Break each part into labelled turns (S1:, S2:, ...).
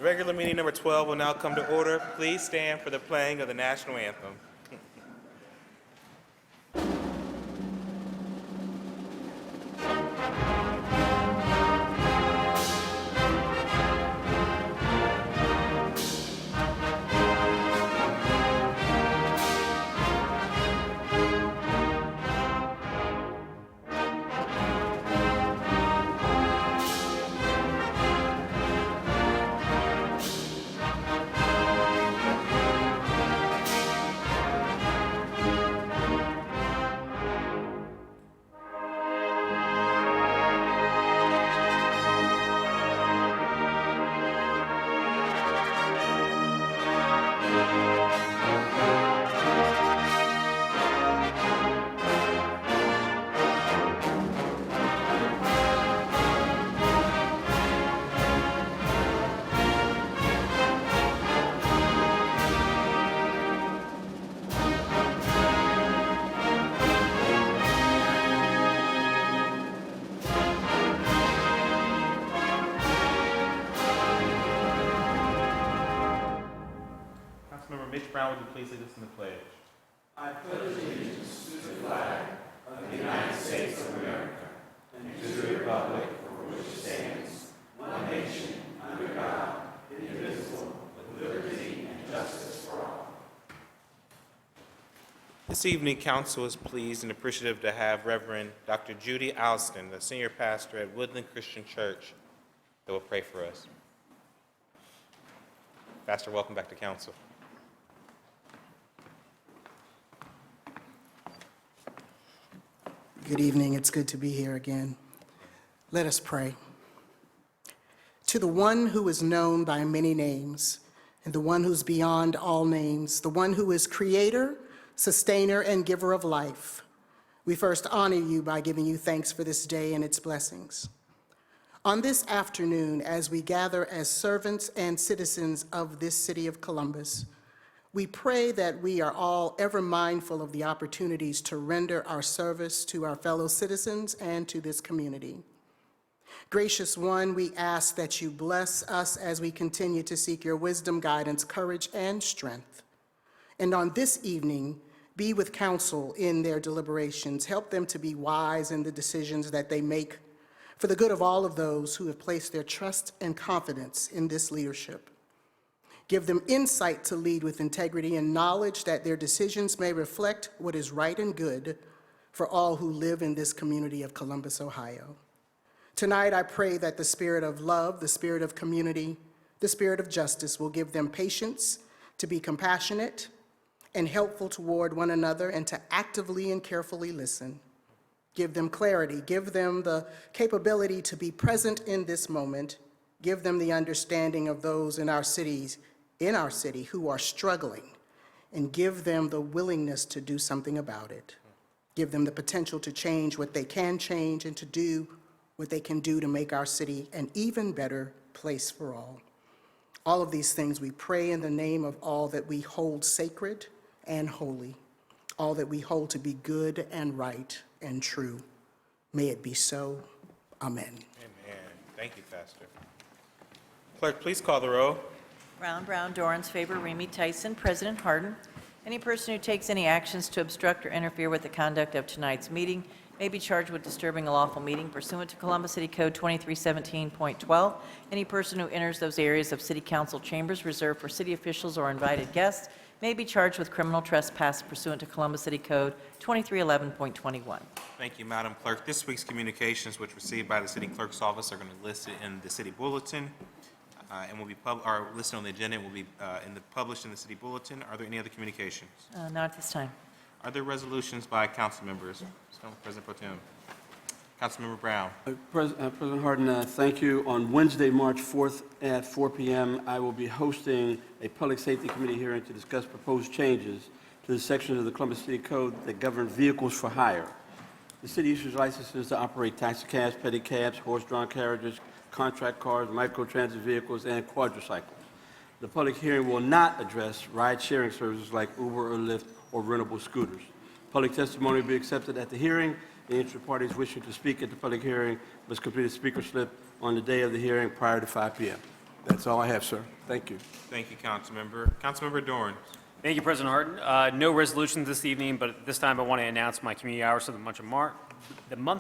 S1: Regular meeting number 12 will now come to order. Please stand for the playing of the national anthem. Would you please lead us in the pledge?
S2: I pledge allegiance to the flag of the United States of America and to the republic for which it stands, one nation, under God, indivisible, with liberty and justice for all.
S1: This evening, Council is pleased and appreciative to have Reverend Dr. Judy Alston, the senior pastor at Woodland Christian Church, that will pray for us. Pastor, welcome back to Council.
S3: Good evening. It's good to be here again. Let us pray. To the one who is known by many names, and the one who's beyond all names, the one who is creator, sustainer, and giver of life, we first honor you by giving you thanks for this day and its blessings. On this afternoon, as we gather as servants and citizens of this city of Columbus, we pray that we are all ever mindful of the opportunities to render our service to our fellow citizens and to this community. Gracious One, we ask that you bless us as we continue to seek your wisdom, guidance, courage, and strength. And on this evening, be with counsel in their deliberations. Help them to be wise in the decisions that they make for the good of all of those who have placed their trust and confidence in this leadership. Give them insight to lead with integrity and knowledge that their decisions may reflect what is right and good for all who live in this community of Columbus, Ohio. Tonight, I pray that the spirit of love, the spirit of community, the spirit of justice will give them patience to be compassionate and helpful toward one another and to actively and carefully listen. Give them clarity, give them the capability to be present in this moment, give them the understanding of those in our city who are struggling, and give them the willingness to do something about it. Give them the potential to change what they can change and to do what they can do to make our city an even better place for all. All of these things we pray in the name of all that we hold sacred and holy, all that we hold to be good and right and true. May it be so. Amen.
S1: Amen. Thank you, Pastor. Clerk, please call the roll.
S4: Brown, Dorans, Favor, Remy, Tyson, President Harden. Any person who takes any actions to obstruct or interfere with the conduct of tonight's meeting may be charged with disturbing a lawful meeting pursuant to Columbus City Code 2317.12. Any person who enters those areas of city council chambers reserved for city officials or invited guests may be charged with criminal trespass pursuant to Columbus City Code 2311.21.
S1: Thank you, Madam Clerk. This week's communications, which received by the City Clerk's Office, are going to list it in the City Bulletin. And will be listed on the agenda and will be published in the City Bulletin. Are there any other communications?
S4: Not at this time.
S1: Are there resolutions by council members? President Pro Tem. Councilmember Brown.
S5: President Harden, thank you. On Wednesday, March 4th at 4 p.m., I will be hosting a Public Safety Committee hearing to discuss proposed changes to the sections of the Columbus City Code that govern vehicles for hire. The city issues licenses to operate taxicabs, pedicabs, horse-drawn carriages, contract cars, micro-transit vehicles, and quadricycles. The public hearing will not address ride-sharing services like Uber or Lyft or rentable scooters. Public testimony will be accepted at the hearing. The interested parties wishing to speak at the public hearing must complete a speaker slip on the day of the hearing prior to 5 p.m. That's all I have, sir. Thank you.
S1: Thank you, Councilmember. Councilmember Dorn.
S6: Thank you, President Harden. No resolutions this evening, but this time I want to announce my community hours for the month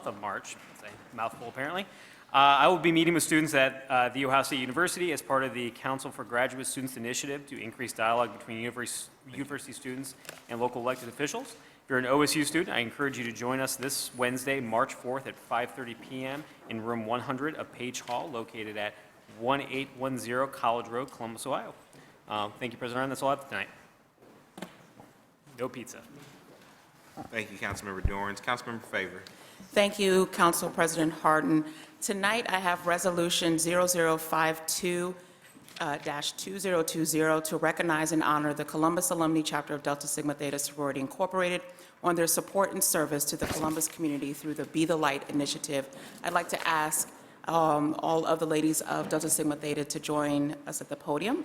S6: of March. It's a mouthful, apparently. I will be meeting with students at The Ohio State University as part of the Council for Graduate Students Initiative to increase dialogue between university students and local elected officials. If you're an OSU student, I encourage you to join us this Wednesday, March 4th at 5:30 p.m. in room 100 of Page Hall, located at 1810 College Road, Columbus, Ohio. Thank you, President Harden. That's all I have tonight. No pizza.
S1: Thank you, Councilmember Dorns. Councilmember Favor.
S7: Thank you, Council President Harden. Tonight, I have Resolution 0052-2020 to recognize and honor the Columbus Alumnae Chapter of Delta Sigma Theta Sorority Incorporated on their support and service to the Columbus community through the Be the Light initiative. I'd like to ask all of the ladies of Delta Sigma Theta to join us at the podium.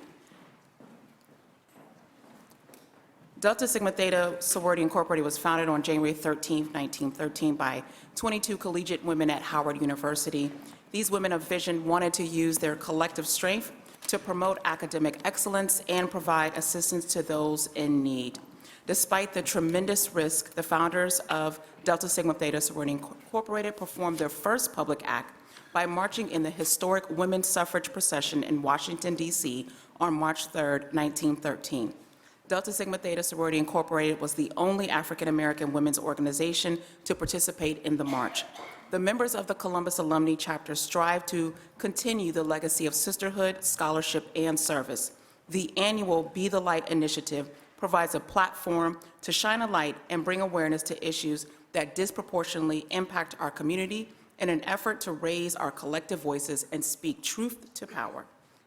S7: Delta Sigma Theta Sorority Incorporated was founded on January 13, 1913 by 22 collegiate women at Howard University. These women of vision wanted to use their collective strength to promote academic excellence and provide assistance to those in need. Despite the tremendous risk, the founders of Delta Sigma Theta Sorority Incorporated performed their first public act by marching in the historic women's suffrage procession in Washington, D.C. on March 3, 1913. Delta Sigma Theta Sorority Incorporated was the only African-American women's organization to participate in the march. The members of the Columbus Alumnae Chapter strive to continue the legacy of sisterhood, scholarship, and service. The annual Be the Light initiative provides a platform to shine a light and bring awareness to issues that disproportionately impact our community in an effort to raise our collective voices and speak truth to power.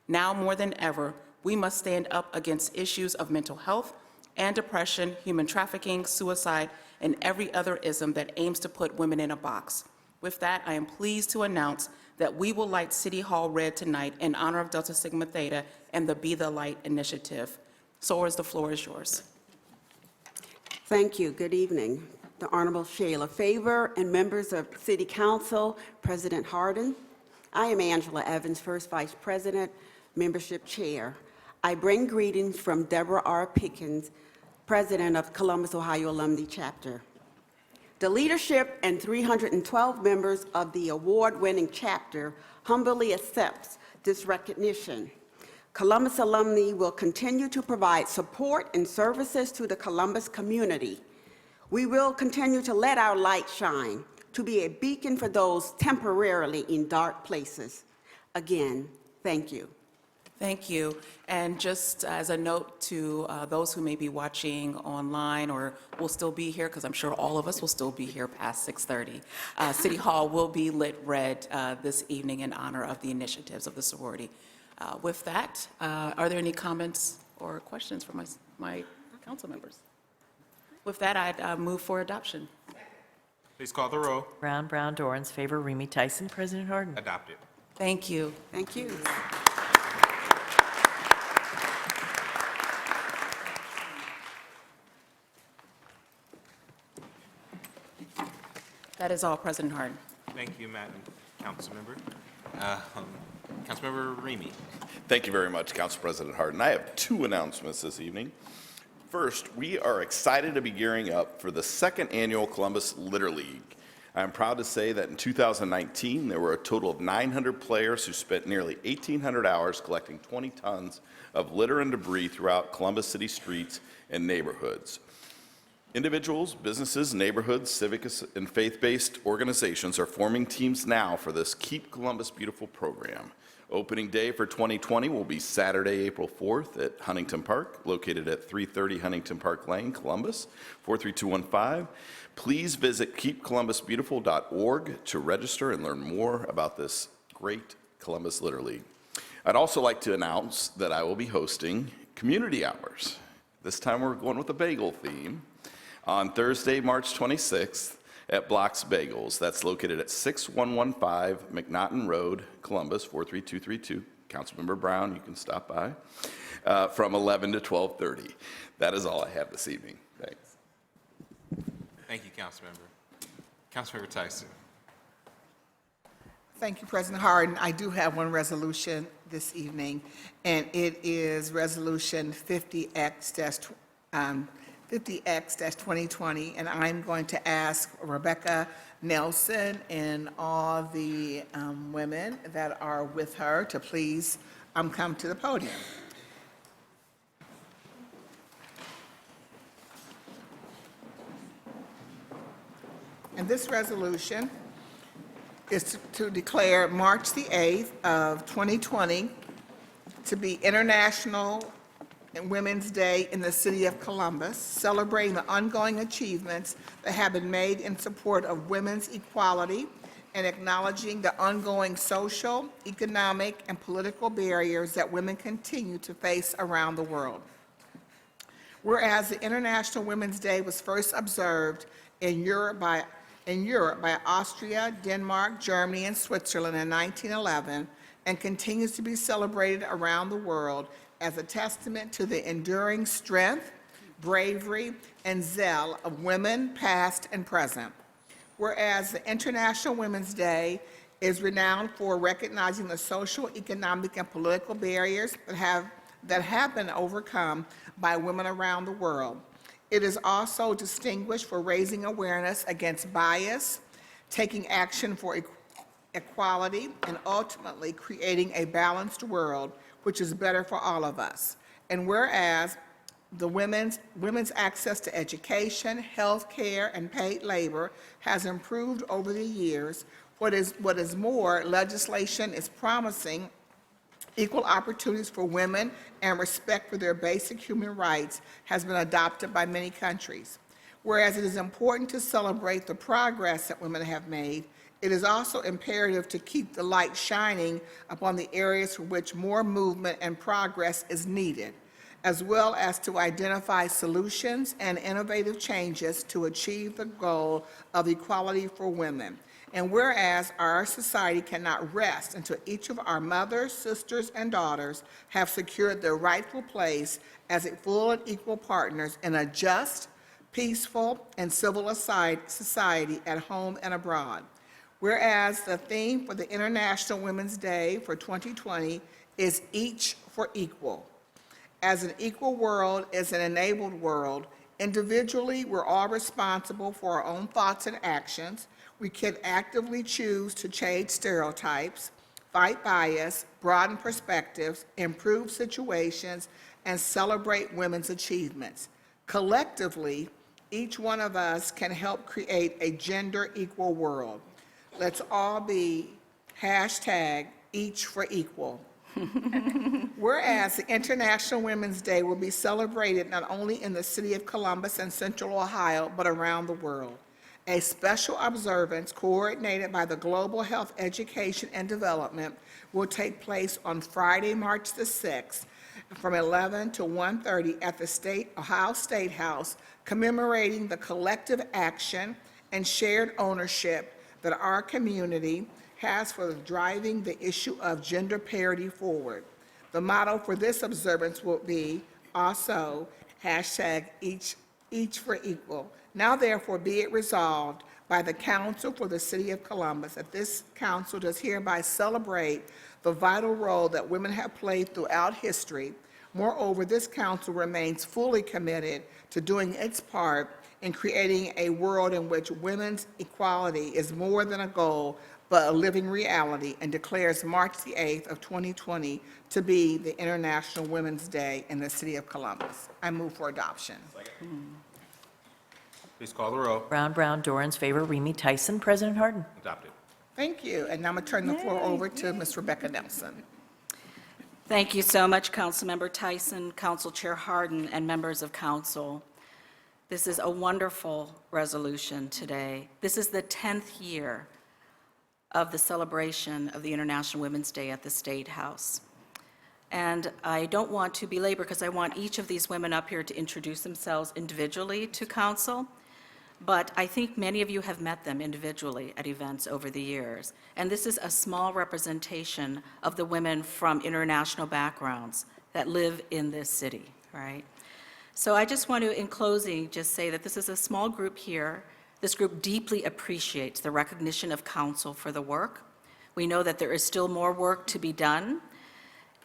S7: Now more than ever, we must stand up against issues of mental health and depression, human trafficking, suicide, and every other ism that aims to put women in a box. With that, I am pleased to announce that we will light City Hall red tonight in honor of Delta Sigma Theta and the Be the Light initiative. Soares, the floor is yours.
S8: Thank you. Good evening. The Honorable Shayla Favor and members of City Council, President Harden. I am Angela Evans, First Vice President, Membership Chair. I bring greetings from Deborah R. Pickens, President of Columbus, Ohio Alumnae Chapter. The leadership and 312 members of the award-winning chapter humbly accepts this recognition. Columbus Alumnae will continue to provide support and services to the Columbus community. We will continue to let our light shine, to be a beacon for those temporarily in dark places. Again, thank you.
S7: Thank you. And just as a note to those who may be watching online or will still be here, because I'm sure all of us will still be here past 6:30, City Hall will be lit red this evening in honor of the initiatives of the sorority. With that, are there any comments or questions from my council members? With that, I'd move for adoption.
S1: Please call the row.
S4: Brown, Dorans, favor, Remy Tyson. President Harden.
S1: Adopted.
S7: Thank you.
S8: Thank you.
S7: That is all, President Harden.
S1: Thank you, Madam Councilmember. Councilmember Remy.
S2: Thank you very much, Council President Harden. I have two announcements this evening. First, we are excited to be gearing up for the second annual Columbus Litter League. I am proud to say that in 2019, there were a total of 900 players who spent nearly 1,800 hours collecting 20 tons of litter and debris throughout Columbus City streets and neighborhoods. Individuals, businesses, neighborhoods, civic and faith-based organizations are forming teams now for this Keep Columbus Beautiful program. Opening day for 2020 will be Saturday, April 4th at Huntington Park, located at 330 Huntington Park Lane, Columbus, 43215. Please visit keepcolumbusbeautiful.org to register and learn more about this great Columbus Litter League. I'd also like to announce that I will be hosting community hours. This time we're going with a bagel theme on Thursday, March 26th at Block's Bagels. That's located at 6115 McNaughton Road, Columbus, 43232. Councilmember Brown, you can stop by, from 11 to 12:30. That is all I have this evening. Thanks.
S1: Thank you, Councilmember. Councilmember Tyson.
S9: Thank you, President Harden. I do have one resolution this evening, and it is Resolution 50X-2020, and I'm going to ask Rebecca Nelson and all the women that are with her to please come to the podium. And this resolution is to declare March the 8th of 2020 to be International Women's Day in the city of Columbus, celebrating the ongoing achievements that have been made in support of women's equality and acknowledging the ongoing social, economic, and political barriers that women continue to face around the world. Whereas the International Women's Day was first observed in Europe by Austria, Denmark, Germany, and Switzerland in 1911, and continues to be celebrated around the world as a testament to the enduring strength, bravery, and zeal of women past and present. Whereas the International Women's Day is renowned for recognizing the social, economic, and political barriers that have been overcome by women around the world. It is also distinguished for raising awareness against bias, taking action for equality, and ultimately creating a balanced world, which is better for all of us. And whereas the women's access to education, health care, and paid labor has improved over the years, what is more, legislation is promising equal opportunities for women and respect for their basic human rights has been adopted by many countries. Whereas it is important to celebrate the progress that women have made, it is also imperative to keep the light shining upon the areas for which more movement and progress is needed, as well as to identify solutions and innovative changes to achieve the goal of equality for women. And whereas our society cannot rest until each of our mothers, sisters, and daughters have secured their rightful place as full and equal partners in a just, peaceful, and civil society at home and abroad. Whereas the theme for the International Women's Day for 2020 is Each for Equal. As an equal world is an enabled world, individually we're all responsible for our own thoughts and actions. We can actively choose to change stereotypes, fight bias, broaden perspectives, improve situations, and celebrate women's achievements. Collectively, each one of us can help create a gender-equal world. Let's all be #Each for Equal. Whereas the International Women's Day will be celebrated not only in the city of Columbus and Central Ohio, but around the world. A special observance coordinated by the Global Health Education and Development will take place on Friday, March the 6th from 11 to 1:30 at the Ohio State House, commemorating the collective action and shared ownership that our community has for driving the issue of gender parity forward. The motto for this observance will be also #Each for Equal. Now therefore be it resolved by the Council for the City of Columbus that this council does hereby celebrate the vital role that women have played throughout history. Moreover, this council remains fully committed to doing its part in creating a world in which women's equality is more than a goal, but a living reality, and declares March the 8th of 2020 to be the International Women's Day in the City of Columbus. I move for adoption.
S1: Please call the row.
S4: Brown, Brown, Dorans, favor, Remy Tyson. President Harden.
S1: Adopted.
S8: Thank you. And now I'm going to turn the floor over to Ms. Rebecca Nelson.
S10: Thank you so much, Councilmember Tyson, Council Chair Harden, and members of council. This is a wonderful resolution today. This is the 10th year of the celebration of the International Women's Day at the State House. And I don't want to belabor, because I want each of these women up here to introduce themselves individually to council, but I think many of you have met them individually at events over the years. And this is a small representation of the women from international backgrounds that live in this city, right? So I just want to, in closing, just say that this is a small group here. This group deeply appreciates the recognition of council for the work. We know that there is still more work to be done,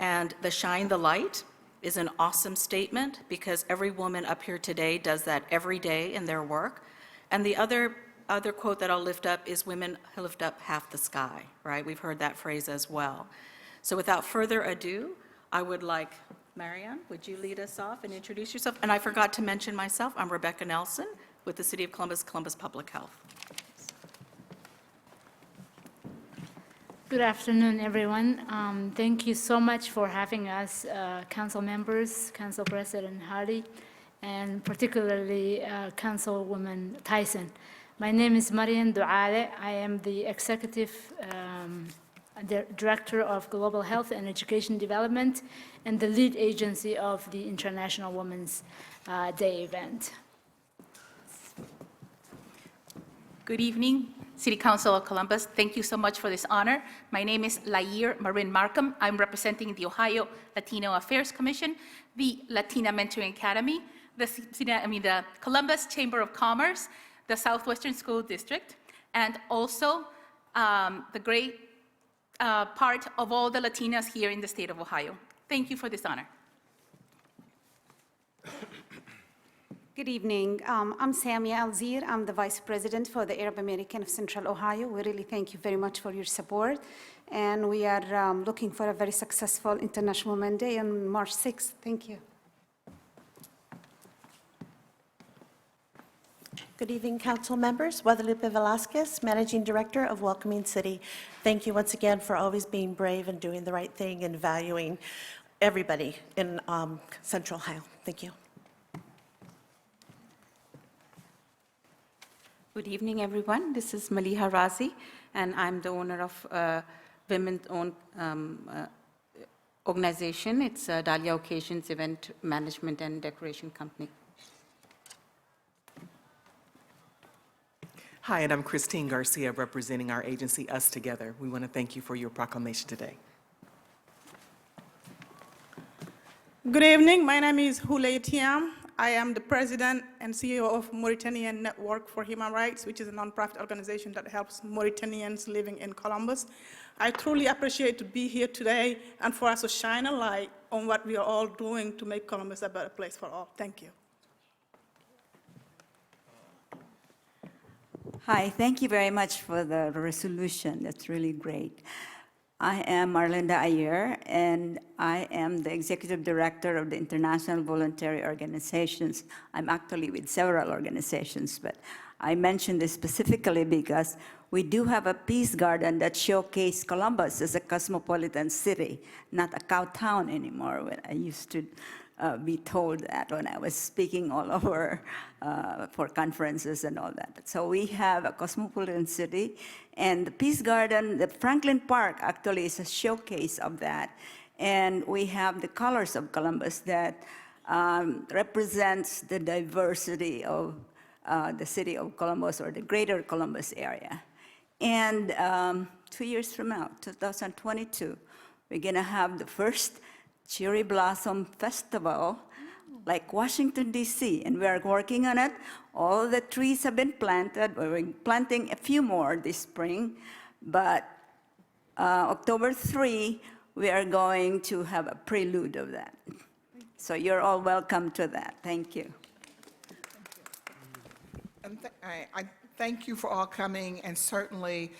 S10: And the shine the light is an awesome statement because every woman up here today does that every day in their work. And the other quote that I'll lift up is women lift up half the sky, right? We've heard that phrase as well. So without further ado, I would like, Marianne, would you lead us off and introduce yourself? And I forgot to mention myself, I'm Rebecca Nelson with the City of Columbus, Columbus Public Health.
S11: Good afternoon, everyone. Thank you so much for having us, council members, Council President Hardy, and particularly Councilwoman Tyson. My name is Marian Duale. I am the Executive Director of Global Health and Education Development and the lead agency of the International Women's Day event.
S12: Good evening, City Council of Columbus. Thank you so much for this honor. My name is Lair Marin Markham. I'm representing the Ohio Latino Affairs Commission, the Latina Mentoring Academy, the Columbus Chamber of Commerce, the Southwestern School District, and also the great part of all the Latinas here in the state of Ohio. Thank you for this honor.
S13: Good evening. I'm Samia Alzir. I'm the Vice President for the Arab American of Central Ohio. We really thank you very much for your support. And we are looking for a very successful International Women's Day on March 6th. Thank you.
S14: Good evening, council members. Guadalupe Velasquez, Managing Director of Welcoming City. Thank you once again for always being brave and doing the right thing and valuing everybody in Central Ohio. Thank you.
S15: Good evening, everyone. This is Maliha Razi, and I'm the owner of women-owned organization. It's Dahlia Occasions Event Management and Decoration Company.
S16: Hi, and I'm Christine Garcia, representing our agency, Us Together. We want to thank you for your proclamation today.
S17: Good evening. My name is Houlay Tiam. I am the president and CEO of Mauritanian Network for Human Rights, which is a nonprofit organization that helps Mauritanians living in Columbus. I truly appreciate to be here today and for us to shine a light on what we are all doing to make Columbus a better place for all. Thank you.
S18: Hi, thank you very much for the resolution. That's really great. I am Marlinda Ayer, and I am the Executive Director of the International Voluntary Organizations. I'm actually with several organizations, but I mention this specifically because we do have a peace garden that showcases Columbus as a cosmopolitan city, not a cow town anymore. When I used to be told that when I was speaking all over for conferences and all that. So we have a cosmopolitan city, and the Peace Garden, the Franklin Park actually is a showcase of that. And we have the colors of Columbus that represents the diversity of the city of Columbus or the greater Columbus area. And 2 years from now, 2022, we're gonna have the first Cherry Blossom Festival, like Washington, D.C., and we are working on it. All the trees have been planted. We're planting a few more this spring, but October 3, we are going to have a prelude of that. So you're all welcome to that. Thank you.
S9: And I thank you for all coming, and certainly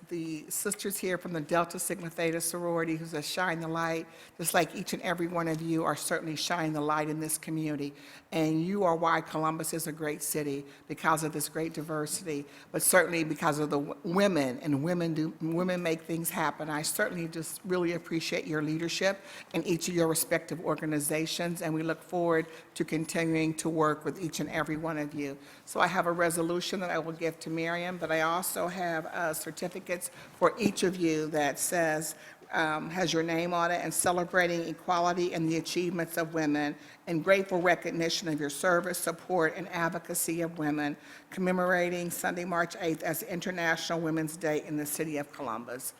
S9: the sisters here from the Delta Sigma Theta sorority who's a shine the light, just like each and every one of you are certainly shining the light in this community. And you are why Columbus is a great city, because of this great diversity, but certainly because of the women, and women make things happen. I certainly just really appreciate your leadership in each of your respective organizations, and we look forward to continuing to work with each and every one of you. So I have a resolution that I will give to Miriam, but I also have certificates for each of you that says, has your name on it, and celebrating equality and the achievements of women, and grateful recognition of your service, support, and advocacy of women, commemorating Sunday, March 8th as International Women's Day in the city of Columbus.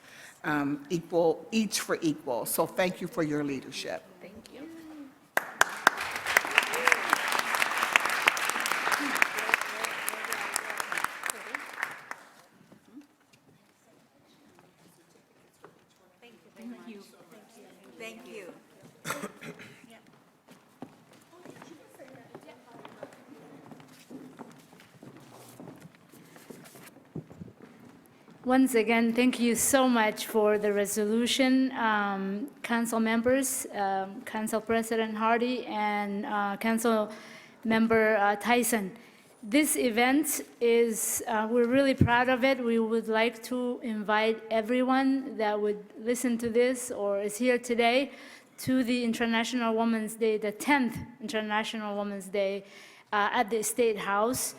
S9: Equal, each for equal. So thank you for your leadership.
S10: Thank you.
S9: Thank you.
S18: Thank you.
S11: Once again, thank you so much for the resolution, council members, Council President Hardy, and Council Member Tyson. This event is, we're really proud of it. We would like to invite everyone that would listen to this or is here today to the International Women's Day, the 10th International Women's Day at the State House.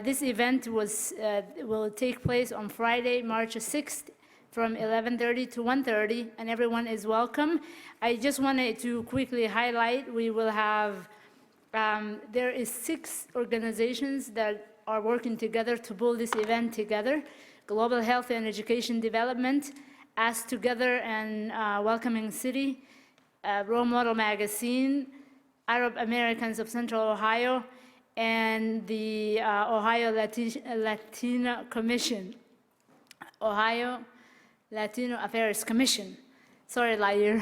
S11: This event will take place on Friday, March 6th from 11:30 to 1:30, and everyone is welcome. I just wanted to quickly highlight, we will have, there is 6 organizations that are working together to pull this event together. Global Health and Education Development, Us Together and Welcoming City, Role Model Magazine, Arab Americans of Central Ohio, and the Ohio Latino Commission, Ohio Latino Affairs Commission. Sorry, Lair.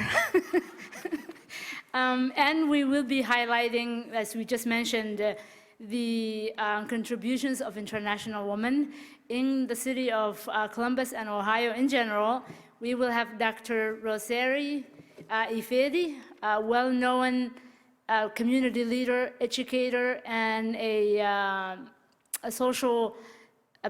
S11: And we will be highlighting, as we just mentioned, the contributions of international women in the city of Columbus and Ohio in general. We will have Dr. Rosary Ifedi, a well-known community leader, educator, and a social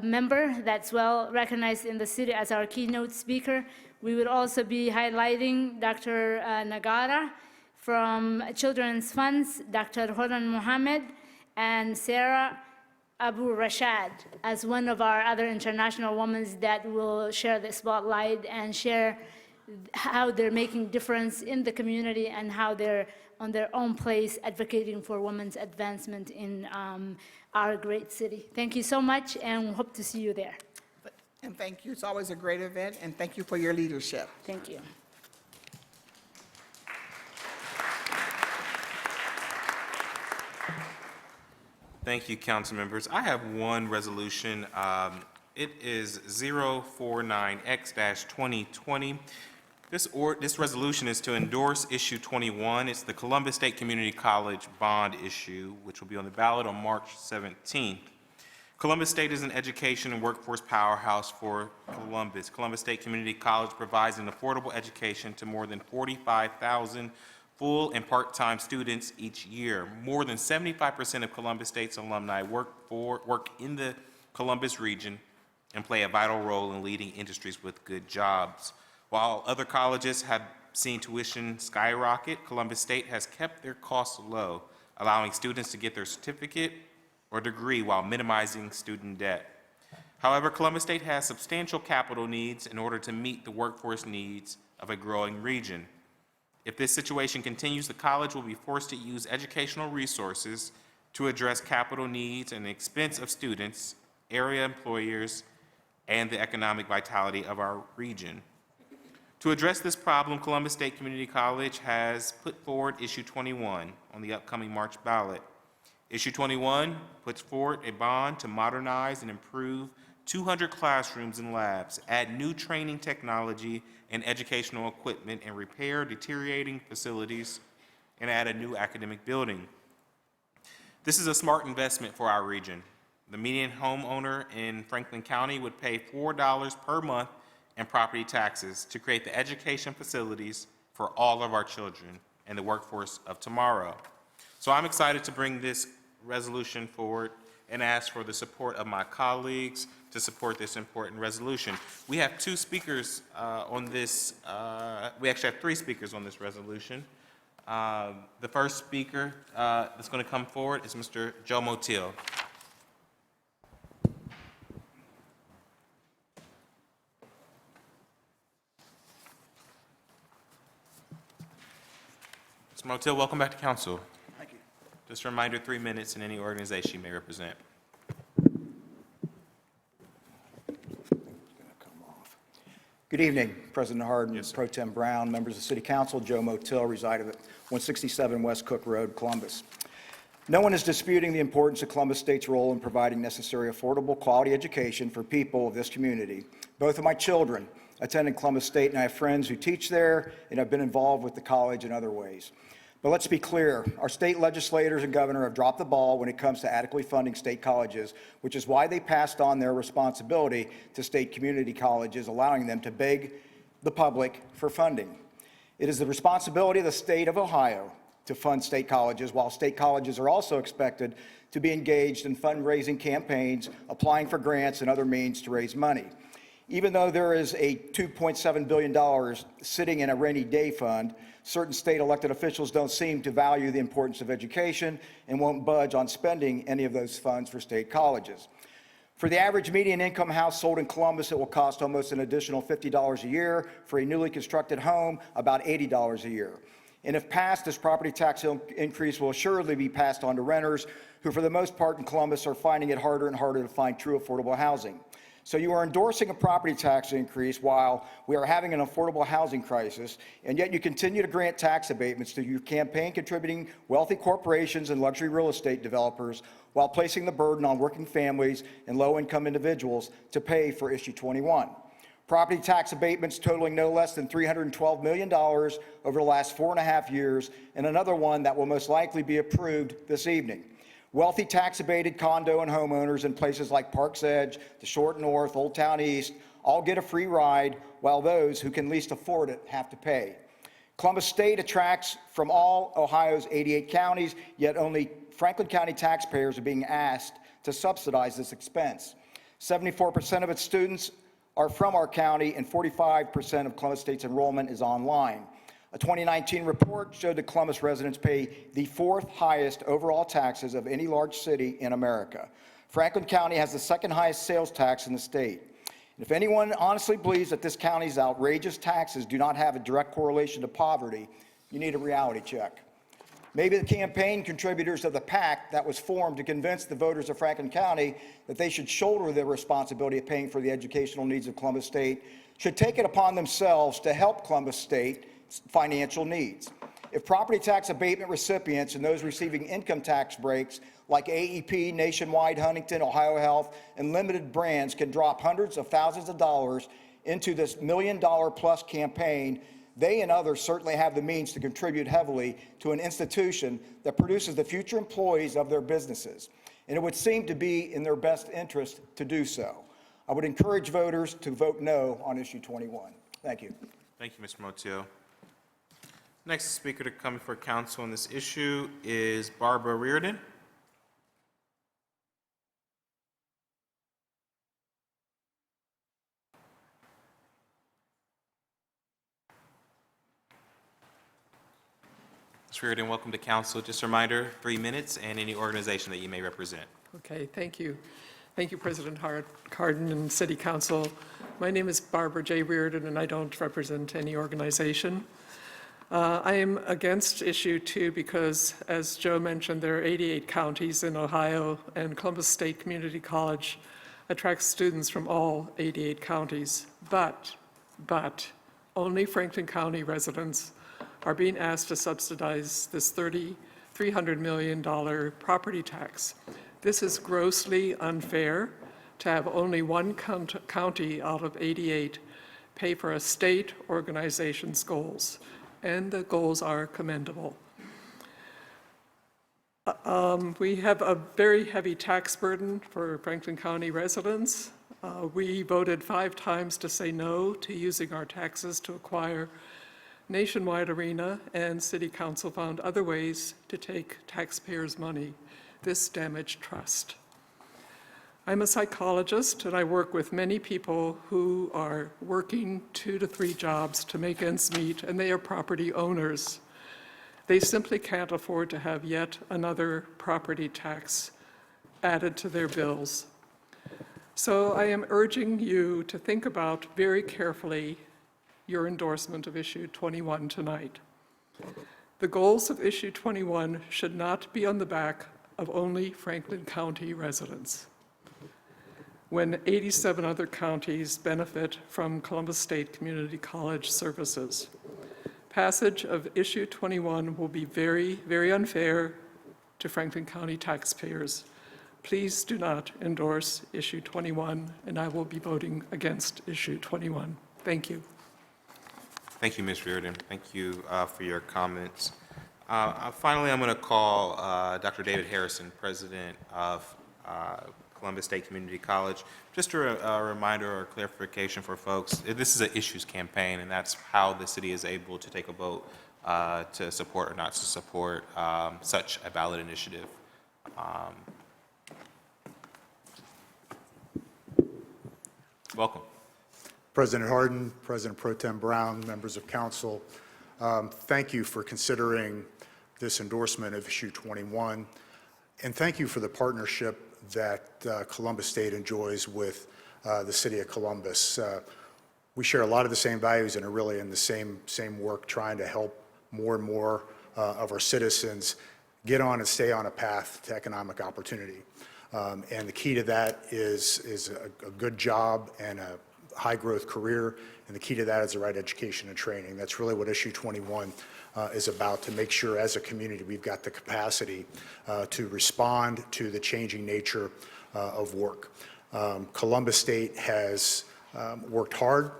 S11: member that's well recognized in the city as our keynote speaker. We will also be highlighting Dr. Nagara from Children's Funds, Dr. Horan Mohammed, and Sarah Abu Rashad as one of our other international women that will share the spotlight and share how they're making difference in the community and how they're on their own place advocating for women's advancement in our great city. Thank you so much, and hope to see you there.
S9: And thank you. It's always a great event, and thank you for your leadership.
S11: Thank you.
S1: Thank you, council members. I have one resolution. It is 049X-2020. This resolution is to endorse issue 21. It's the Columbus State Community College bond issue, which will be on the ballot on March 17th. Columbus State is an education and workforce powerhouse for Columbus. Columbus State Community College provides an affordable education to more than 45,000 full and part-time students each year. More than 75% of Columbus State's alumni work in the Columbus region and play a vital role in leading industries with good jobs. While other colleges have seen tuition skyrocket, Columbus State has kept their costs low, allowing students to get their certificate or degree while minimizing student debt. However, Columbus State has substantial capital needs in order to meet the workforce needs of a growing region. If this situation continues, the college will be forced to use educational resources to address capital needs and the expense of students, area employers, and the economic vitality of our region. To address this problem, Columbus State Community College has put forward issue 21 on the upcoming March ballot. Issue 21 puts forward a bond to modernize and improve 200 classrooms and labs, add new training technology and educational equipment, and repair deteriorating facilities, and add a new academic building. This is a smart investment for our region. The median homeowner in Franklin County would pay $4 per month in property taxes to create the education facilities for all of our children and the workforce of tomorrow. So I'm excited to bring this resolution forward and ask for the support of my colleagues to support this important resolution. We have 2 speakers on this, we actually have 3 speakers on this resolution. The first speaker that's going to come forward is Mr. Joe Motil. Mr. Motil, welcome back to council.
S19: Thank you.
S1: Just a reminder, 3 minutes in any organization you may represent.
S19: Good evening, President Harden, yes, Pro Tem Brown, members of City Council. Joe Motil, reside at 167 West Cook Road, Columbus. No one is disputing the importance of Columbus State's role in providing necessary affordable quality education for people of this community. Both of my children attended Columbus State, and I have friends who teach there and have been involved with the college in other ways. But let's be clear, our state legislators and governor have dropped the ball when it comes to adequately funding state colleges, which is why they passed on their responsibility to state community colleges, allowing them to beg the public for funding. It is the responsibility of the state of Ohio to fund state colleges, while state colleges are also expected to be engaged in fundraising campaigns, applying for grants and other means to raise money. Even though there is a $2.7 billion sitting in a rainy day fund, certain state elected officials don't seem to value the importance of education and won't budge on spending any of those funds for state colleges. For the average median income household in Columbus, it will cost almost an additional $50 a year. For a newly constructed home, about $80 a year. And if passed, this property tax increase will assuredly be passed on to renters who, for the most part in Columbus, are finding it harder and harder to find true affordable housing. So you are endorsing a property tax increase while we are having an affordable housing crisis, and yet you continue to grant tax abatements to your campaign-contributing wealthy corporations and luxury real estate developers while placing the burden on working families and low-income individuals to pay for Issue 21. Property tax abatements totaling no less than $312 million over the last 4.5 years, and another one that will most likely be approved this evening. Wealthy tax-abated condo and homeowners in places like Parks Edge, the Short North, Old Town East, all get a free ride, while those who can least afford it have to pay. Columbus State attracts from all Ohio's 88 counties, yet only Franklin County taxpayers are being asked to subsidize this expense. 74% of its students are from our county, and 45% of Columbus State's enrollment is online. A 2019 report showed that Columbus residents pay the 4th highest overall taxes of any large city in America. Franklin County has the 2nd highest sales tax in the state. And if anyone honestly believes that this county's outrageous taxes do not have a direct correlation to poverty, you need a reality check. Maybe the campaign contributors of the PAC that was formed to convince the voters of Franklin County that they should shoulder the responsibility of paying for the educational needs of Columbus State should take it upon themselves to help Columbus State's financial needs. If property tax abatement recipients and those receiving income tax breaks like AEP, Nationwide, Huntington, Ohio Health, and limited brands can drop hundreds of thousands of dollars into this $1 million-plus campaign, they and others certainly have the means to contribute heavily to an institution that produces the future employees of their businesses. And it would seem to be in their best interest to do so. I would encourage voters to vote no on Issue 21. Thank you.
S1: Thank you, Mr. Motil. Next speaker to come before council on this issue is Barbara Reardon. Ms. Reardon, welcome to council. Just a reminder, 3 minutes and any organization that you may represent.
S20: Okay, thank you. Thank you, President Hardin and City Council. My name is Barbara J. Reardon, and I don't represent any organization. I am against issue 2 because, as Joe mentioned, there are 88 counties in Ohio, and Columbus State Community College attracts students from all 88 counties. But only Franklin County residents are being asked to subsidize this $300 million property tax. This is grossly unfair to have only one county out of 88 pay for a state organization's goals, and the goals are commendable. We have a very heavy tax burden for Franklin County residents. We voted 5 times to say no to using our taxes to acquire Nationwide Arena, and City Council found other ways to take taxpayers' money. This damaged trust. I'm a psychologist, and I work with many people who are working 2 to 3 jobs to make ends meet, and they are property owners. They simply can't afford to have yet another property tax added to their bills. So I am urging you to think about very carefully your endorsement of Issue 21 tonight. The goals of Issue 21 should not be on the back of only Franklin County residents, when 87 other counties benefit from Columbus State Community College services. Passage of Issue 21 will be very, very unfair to Franklin County taxpayers. Please do not endorse Issue 21, and I will be voting against Issue 21. Thank you.
S1: Thank you, Ms. Reardon. Thank you for your comments. Finally, I'm going to call Dr. David Harrison, President of Columbus State Community College. Just a reminder or clarification for folks, this is an issues campaign, and that's how the city is able to take a vote to support or not to support such a ballot initiative. Welcome.
S21: President Hardin, President Pro Tem Brown, members of council, thank you for considering this endorsement of issue 21, and thank you for the partnership that Columbus State enjoys with the city of Columbus. We share a lot of the same values and are really in the same work trying to help more and more of our citizens get on and stay on a path to economic opportunity. And the key to that is a good job and a high-growth career, and the key to that is the right education and training. That's really what issue 21 is about, to make sure as a community we've got the capacity to respond to the changing nature of work. Columbus State has worked hard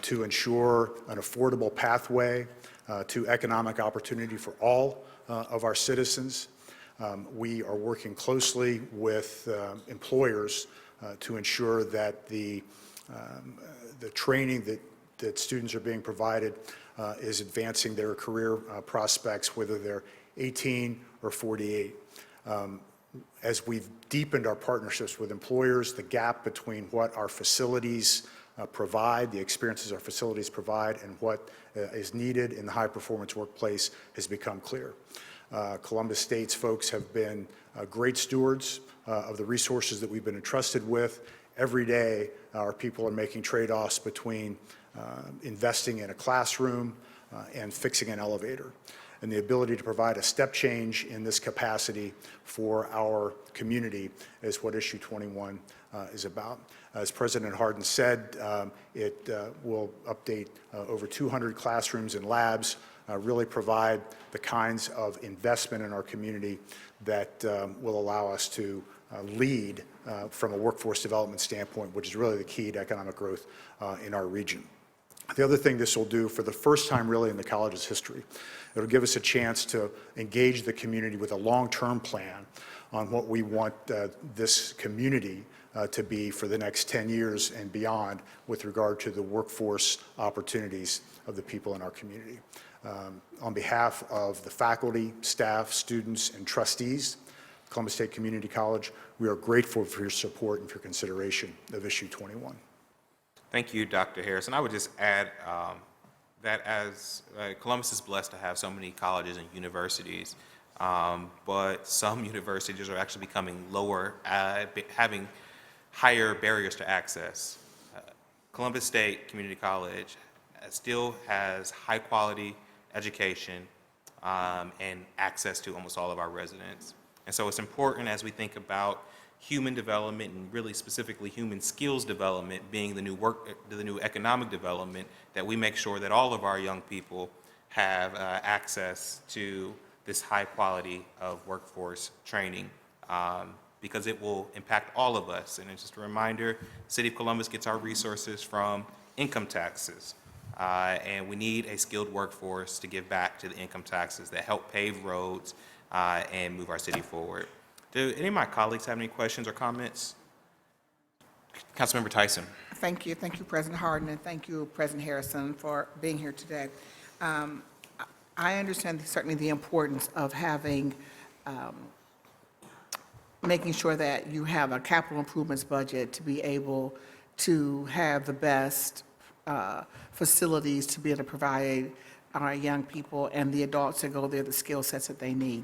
S21: to ensure an affordable pathway to economic opportunity for all of our citizens. We are working closely with employers to ensure that the training that students are being provided is advancing their career prospects, whether they're 18 or 48. As we've deepened our partnerships with employers, the gap between what our facilities provide, the experiences our facilities provide, and what is needed in the high-performance workplace has become clear. Columbus State's folks have been great stewards of the resources that we've been entrusted with. Every day, our people are making trade-offs between investing in a classroom and fixing an elevator. And the ability to provide a step change in this capacity for our community is what issue 21 is about. As President Hardin said, it will update over 200 classrooms and labs, really provide the kinds of investment in our community that will allow us to lead from a workforce development standpoint, which is really the key to economic growth in our region. The other thing this will do, for the first time really in the college's history, it'll give us a chance to engage the community with a long-term plan on what we want this community to be for the next 10 years and beyond with regard to the workforce opportunities of the people in our community. On behalf of the faculty, staff, students, and trustees, Columbus State Community College, we are grateful for your support and for consideration of issue 21.
S1: Thank you, Dr. Harrison. I would just add that as Columbus is blessed to have so many colleges and universities, but some universities are actually becoming having higher barriers to access. Columbus State Community College still has high-quality education and access to almost all of our residents. And so it's important as we think about human development and really specifically human skills development being the new economic development, that we make sure that all of our young people have access to this high quality of workforce training because it will impact all of us. And it's just a reminder, the City of Columbus gets our resources from income taxes. And we need a skilled workforce to give back to the income taxes that help pave roads and move our city forward. Do any of my colleagues have any questions or comments? Councilmember Tyson.
S9: Thank you, President Hardin, and thank you, President Harrison, for being here today. I understand certainly the importance of having, making sure that you have a capital improvements budget to be able to have the best facilities to be able to provide our young people and the adults that go there the skill sets that they need.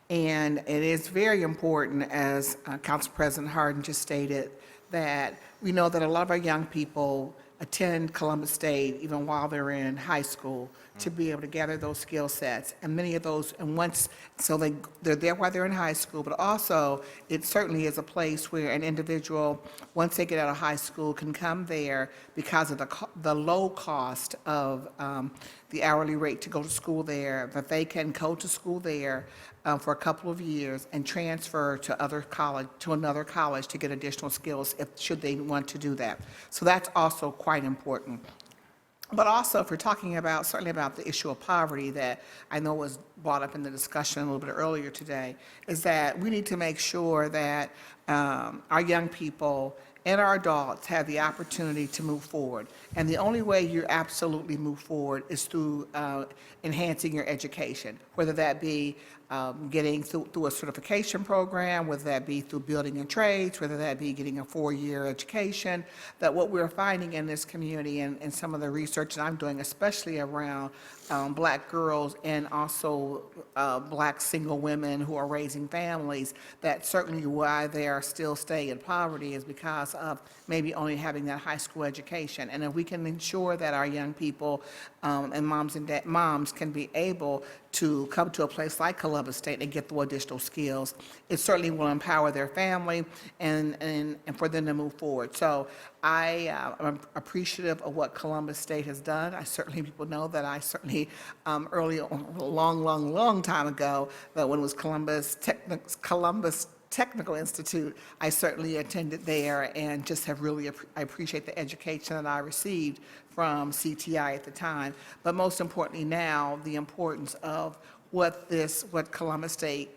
S9: And it is very important, as Council President Hardin just stated, that we know that a lot of our young people attend Columbus State even while they're in high school to be able to gather those skill sets. And many of those, so they're there while they're in high school, but also it certainly is a place where an individual, once they get out of high school, can come there because of the low cost of the hourly rate to go to school there, that they can go to school there for a couple of years and transfer to another college to get additional skills should they want to do that. So that's also quite important. But also, if we're talking about, certainly about the issue of poverty that I know was brought up in the discussion a little bit earlier today, is that we need to make sure that our young people and our adults have the opportunity to move forward. And the only way you absolutely move forward is through enhancing your education, whether that be getting through a certification program, whether that be through building and trades, whether that be getting a 4-year education. That what we're finding in this community and some of the research that I'm doing, especially around Black girls and also Black single women who are raising families, that certainly why they are still staying in poverty is because of maybe only having that high school education. And if we can ensure that our young people and moms can be able to come to a place like Columbus State and get the additional skills, it certainly will empower their family and for them to move forward. So I am appreciative of what Columbus State has done. I certainly, people know that I certainly early on, a long time ago, that when it was Columbus Technical Institute, I certainly attended there and just have really, I appreciate the education that I received from CTI at the time. But most importantly now, the importance of what Columbus State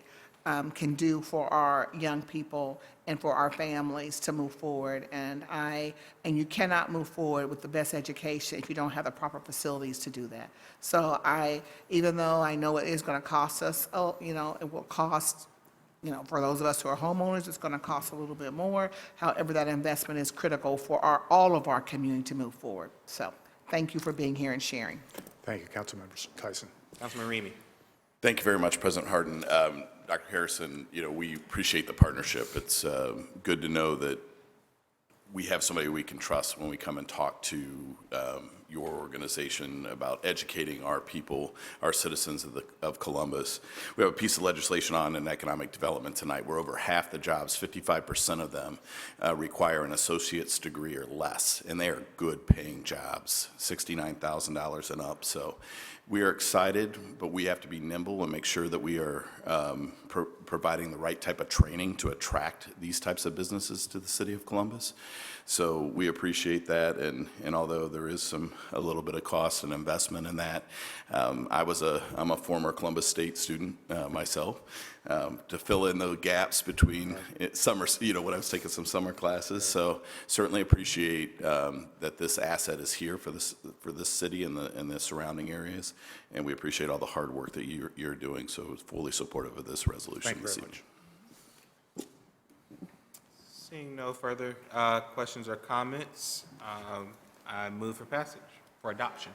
S9: can do for our young people and for our families to move forward. And you cannot move forward with the best education if you don't have the proper facilities to do that. So even though I know it is going to cost us, it will cost, for those of us who are homeowners, it's going to cost a little bit more. However, that investment is critical for all of our community to move forward. So thank you for being here and sharing.
S21: Thank you, Councilmember Tyson.
S1: Councilman Remy.
S3: Thank you very much, President Harden. Dr. Harrison, we appreciate the partnership. It's good to know that we have somebody we can trust when we come and talk to your organization about educating our people, our citizens of Columbus. We have a piece of legislation on in economic development tonight where over half the jobs, 55% of them, require an associate's degree or less, and they are good paying jobs, $69,000 and up. So we are excited, but we have to be nimble and make sure that we are providing the right type of training to attract these types of businesses to the city of Columbus. So we appreciate that, and although there is a little bit of cost and investment in that, I'm a former Columbus State student myself, to fill in the gaps between summer, when I was taking some summer classes. So certainly appreciate that this asset is here for this city and the surrounding areas, and we appreciate all the hard work that you're doing. So fully supportive of this resolution this evening.
S1: Seeing no further questions or comments, I move for adoption.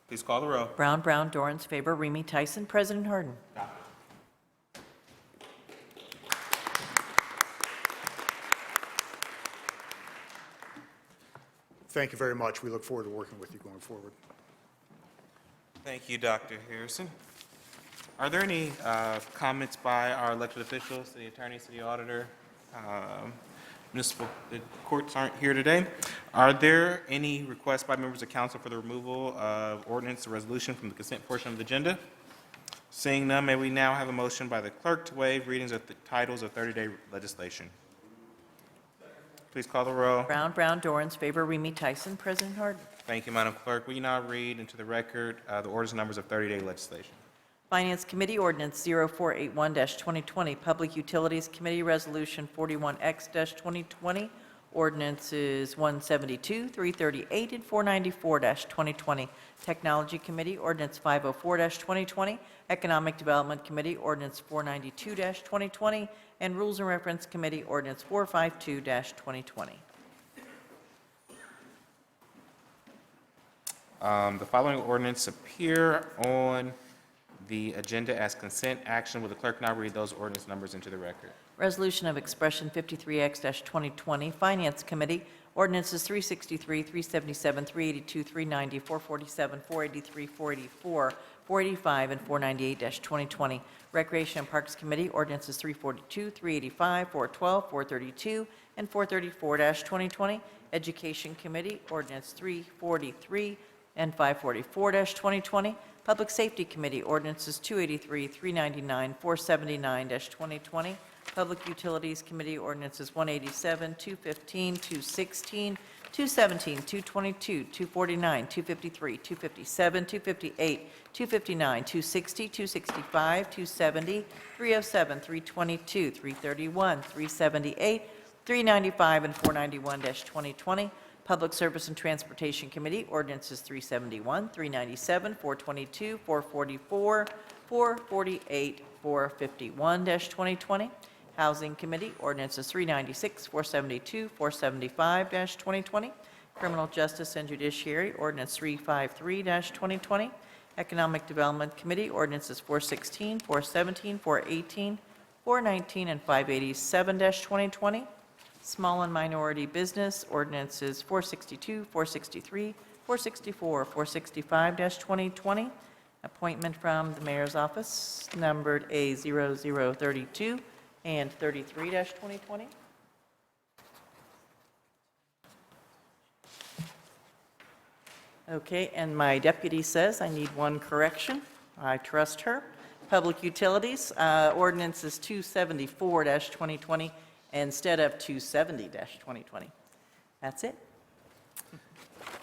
S1: Please call the row.
S4: Brown, Dorans, favor, Remy Tyson, President Harden.
S21: Thank you very much. We look forward to working with you going forward.
S1: Thank you, Dr. Harrison. Are there any comments by our elected officials, city attorney, city auditor? The courts aren't here today. Are there any requests by members of council for the removal of ordinance or resolution from the consent portion of the agenda? Seeing none, may we now have a motion by the clerk to waive readings of the titles of 30-day legislation? Please call the row.
S4: Brown, Dorans, favor, Remy Tyson, President Harden.
S1: Thank you, Madam Clerk. Will you now read into the record the orders and numbers of 30-day legislation?
S4: Finance Committee Ordinance 0481-2020, Public Utilities Committee Resolution 41X-2020, Ordinances 172, 338, and 494-2020. Technology Committee Ordinance 504-2020, Economic Development Committee Ordinance 492-2020, and Rules and Reference Committee Ordinance 452-2020.
S1: The following ordinance appear on the agenda as consent action. Will the clerk now read those ordinance numbers into the record?
S4: Resolution of Expression 53X-2020, Finance Committee, Ordinances 363, 377, 382, 390, 447, 483, 484, 485, and 498-2020. Recreation and Parks Committee, Ordinances 342, 385, 412, 432, and 434-2020. Education Committee, Ordinance 343 and 544-2020. Public Safety Committee, Ordinances 283, 399, 479-2020. Public Utilities Committee, Ordinances 187, 215, 216, 217, 222, 249, 253, 257, 258, 259, 260, 265, 270, 307, 322, 331, 378, 395, and 491-2020. Public Service and Transportation Committee, ordinances 371, 397, 422, 444, 448, 451-2020. Housing Committee, ordinances 396, 472, 475-2020. Criminal Justice and Judiciary, ordinance 353-2020. Economic Development Committee, ordinances 416, 417, 418, 419, and 587-2020. Small and Minority Business, ordinances 462, 463, 464, 465-2020. Appointment from the Mayor's Office, numbered A0032 and 33-2020. Okay, and my deputy says I need one correction. I trust her. Public Utilities, ordinance is 274-2020 instead of 270-2020. That's it.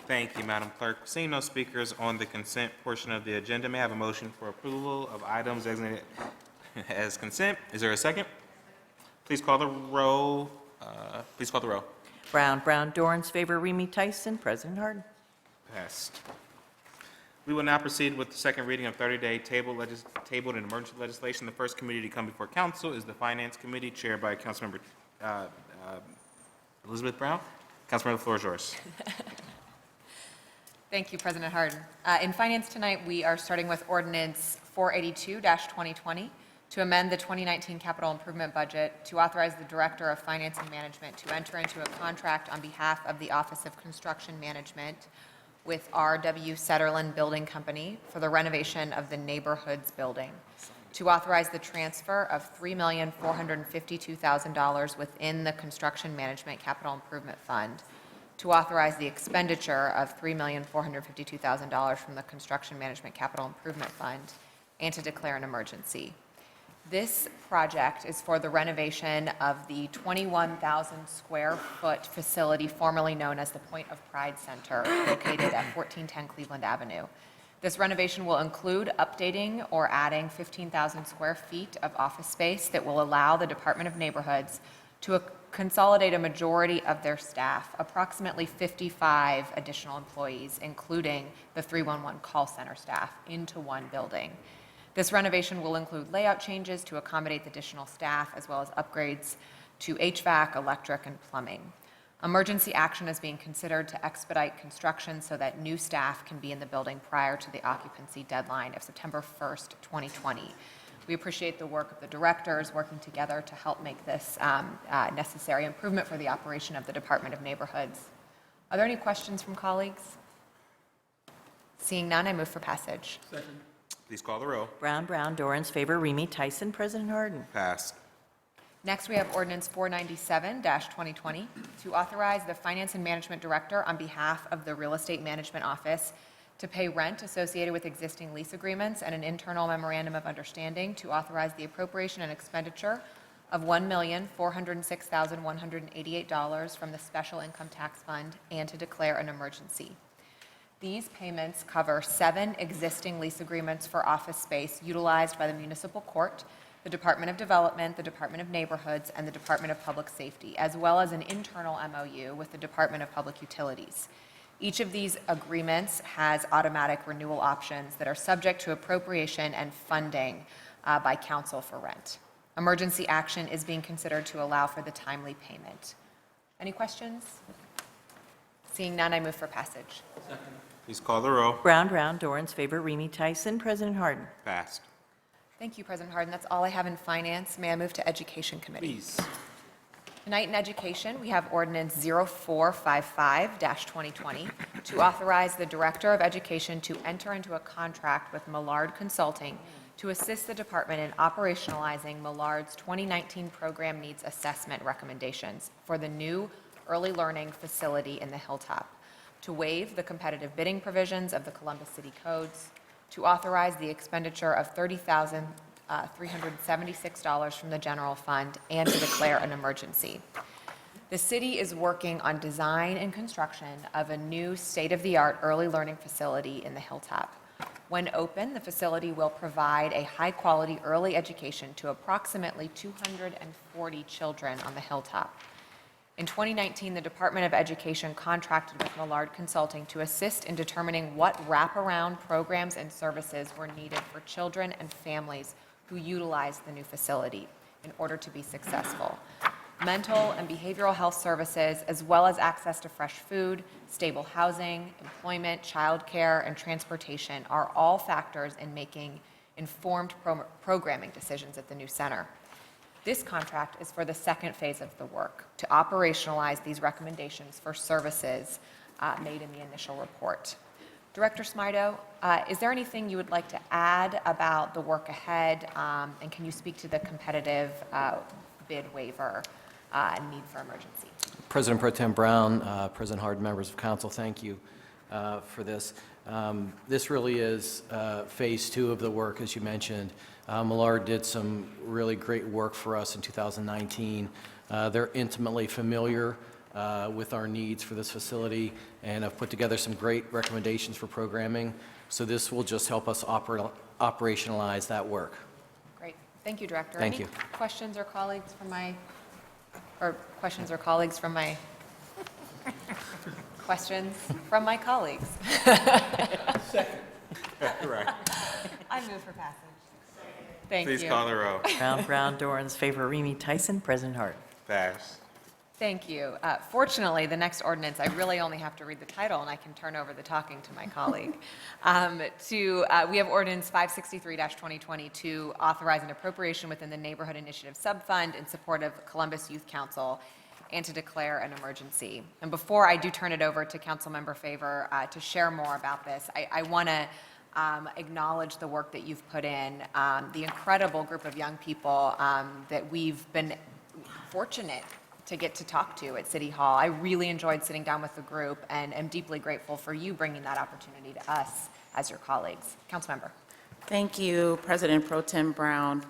S1: Thank you, Madam Clerk. Seeing no speakers on the consent portion of the agenda, may I have a motion for approval of items designated as consent? Is there a second? Please call the roll.
S4: Brown, Dorans, favor, Remy Tyson, President Harden.
S1: Passed. We will now proceed with the second reading of 30-day tabled and emergency legislation. The first committee to come before council is the Finance Committee, chaired by Councilmember Elizabeth Brown. Councilmember, the floor is yours.
S5: Thank you, President Harden. In Finance tonight, we are starting with Ordinance 482-2020 to amend the 2019 capital improvement budget to authorize the Director of Finance and Management to enter into a contract on behalf of the Office of Construction Management with R.W. Setterland Building Company for the renovation of the Neighborhoods Building, to authorize the transfer of $3,452,000 within the Construction Management Capital Improvement Fund, to authorize the expenditure of $3,452,000 from the Construction Management Capital Improvement Fund, and to declare an emergency. This project is for the renovation of the 21,000 square foot facility formerly known as the Point of Pride Center, located at 1410 Cleveland Avenue. This renovation will include updating or adding 15,000 square feet of office space that will allow the Department of Neighborhoods to consolidate a majority of their staff, approximately 55 additional employees, including the 311 call center staff, into one building. This renovation will include layout changes to accommodate the additional staff, as well as upgrades to HVAC, electric, and plumbing. Emergency action is being considered to expedite construction so that new staff can be in the building prior to the occupancy deadline of September 1st, 2020. We appreciate the work of the directors working together to help make this necessary improvement for the operation of the Department of Neighborhoods. Are there any questions from colleagues? Seeing none, I move for passage.
S1: Second. Please call the roll.
S4: Brown, Dorans, favor, Remy Tyson, President Harden.
S1: Passed.
S5: Next, we have Ordinance 497-2020 to authorize the Finance and Management Director on behalf of the Real Estate Management Office to pay rent associated with existing lease agreements and an internal memorandum of understanding to authorize the appropriation and expenditure of $1,406,188 from the Special Income Tax Fund and to declare an emergency. These payments cover 7 existing lease agreements for office space utilized by the Municipal Court, the Department of Development, the Department of Neighborhoods, and the Department of Public Safety, as well as an internal MOU with the Department of Public Utilities. Each of these agreements has automatic renewal options that are subject to appropriation and funding by council for rent. Emergency action is being considered to allow for the timely payment. Any questions? Seeing none, I move for passage.
S1: Second. Please call the roll.
S4: Brown, Dorans, favor, Remy Tyson, President Harden.
S1: Passed.
S5: Thank you, President Harden. That's all I have in Finance. May I move to Education Committee?
S1: Please.
S5: Tonight in Education, we have Ordinance 0455-2020 to authorize the Director of Education to enter into a contract with Millard Consulting to assist the department in operationalizing Millard's 2019 Program Needs Assessment recommendations for the new early learning facility in the Hilltop, to waive the competitive bidding provisions of the Columbus City Codes, to authorize the expenditure of $30,376 from the general fund, and to declare an emergency. The city is working on design and construction of a new state-of-the-art early learning facility in the Hilltop. When open, the facility will provide a high-quality early education to approximately 240 children on the Hilltop. In 2019, the Department of Education contracted with Millard Consulting to assist in determining what wraparound programs and services were needed for children and families who utilize the new facility in order to be successful. Mental and behavioral health services, as well as access to fresh food, stable housing, employment, childcare, and transportation are all factors in making informed programming decisions at the new center. This contract is for the second phase of the work, to operationalize these recommendations for services made in the initial report. Director Smido, is there anything you would like to add about the work ahead, and can you speak to the competitive bid waiver and need for emergency?
S6: President Pro Tem Brown, President Harden, members of council, thank you for this. This really is phase 2 of the work, as you mentioned. Millard did some really great work for us in 2019. They're intimately familiar with our needs for this facility and have put together some great recommendations for programming. So this will just help us operationalize that work.
S5: Great. Thank you, Director.
S6: Thank
S5: Any
S6: you.
S5: questions or colleagues from my questions from my colleagues?
S1: Second. Right.
S5: I move for passage. Thank you.
S1: Please call the row.
S4: Brown, Dorans, favor, Remy Tyson, President Harden.
S1: Pass.
S5: Thank you. Fortunately, the next ordinance, I really only have to read the title, and I can turn over the talking to my colleague. We have ordinance 563-2020 to authorize an appropriation within the Neighborhood Initiative Subfund in support of Columbus Youth Council and to declare an emergency. And before I do turn it over to Councilmember Favor to share more about this, I want to acknowledge the work that you've put in, the incredible group of young people that we've been fortunate to get to talk to at City Hall. I really enjoyed sitting down with the group and am deeply grateful for you bringing that opportunity to us as your colleagues. Councilmember.
S7: Thank you, President Pro Tem Brown.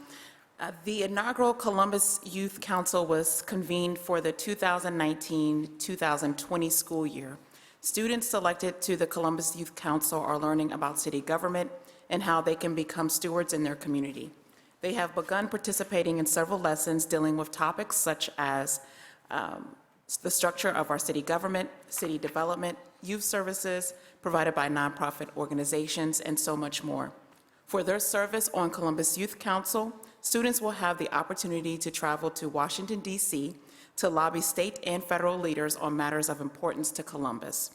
S7: The inaugural Columbus Youth Council was convened for the 2019-2020 school year. Students selected to the Columbus Youth Council are learning about city government and how they can become stewards in their community. They have begun participating in several lessons dealing with topics such as the structure of our city government, city development, youth services provided by nonprofit organizations, and so much more. For their service on Columbus Youth Council, students will have the opportunity to travel to Washington, D.C. to lobby state and federal leaders on matters of importance to Columbus.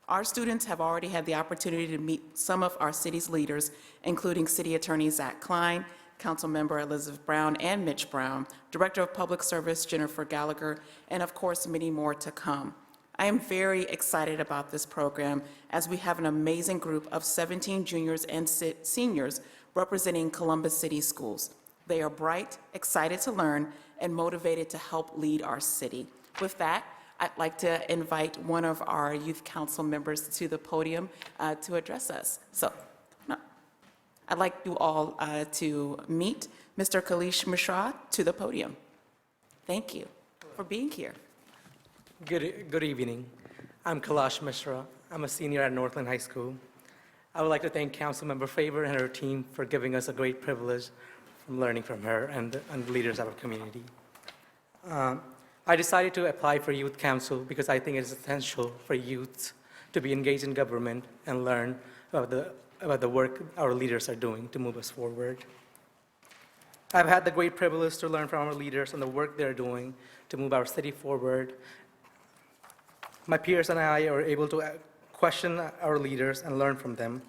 S7: Our students have already had the opportunity to meet some of our city's leaders, including City Attorney Zach Klein, Councilmember Elizabeth Brown and Mitch Brown, Director of Public Service Jennifer Gallagher, and of course, many more to come. I am very excited about this program as we have an amazing group of 17 juniors and seniors representing Columbus City Schools. They are bright, excited to learn, and motivated to help lead our city. With that, I'd like to invite one of our youth council members to the podium to address us. So, I'd like you all to meet Mr. Kailash Mishra to the podium. Thank you for being here.
S22: Good evening. I'm Kailash Mishra. I'm a senior at Northland High School. I would like to thank Councilmember Favor and her team for giving us a great privilege from learning from her and the leaders of our community. I decided to apply for Youth Council because I think it is essential for youth to be engaged in government and learn about the work our leaders are doing to move us forward. I've had the great privilege to learn from our leaders and the work they're doing to move our city forward. My peers and I are able to question our leaders and learn from them.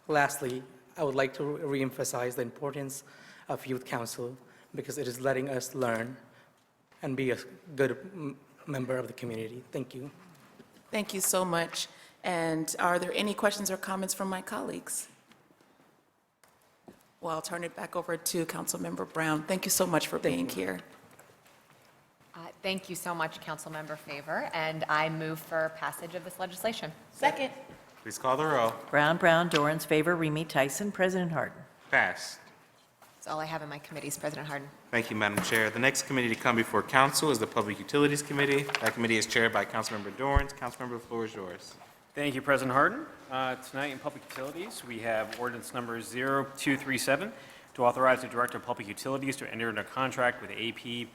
S22: Lastly, I would like to reemphasize the importance of Youth Council because it is letting us learn and be a good member of the community. Thank you.
S7: Thank you so much. And are there any questions or comments from my colleagues? Well, I'll turn it back over to Councilmember Brown. Thank you so much for being here.
S5: Thank you so much, Councilmember Favor, and I move for passage of this legislation.
S7: Second.
S1: Please call the row.
S4: Brown, Dorans, favor, Remy Tyson, President Harden.
S1: Pass.
S5: That's all I have in my committees, President Harden.
S1: Thank you, Madam Chair. The next committee to come before council is the Public Utilities Committee. That committee is chaired by Councilmember Dorrance. Councilmember, the floor is yours.
S2: Thank you, President Harden. Tonight in Public Utilities, we have ordinance number 0237 to authorize the Director of Public Utilities to enter into a contract with AP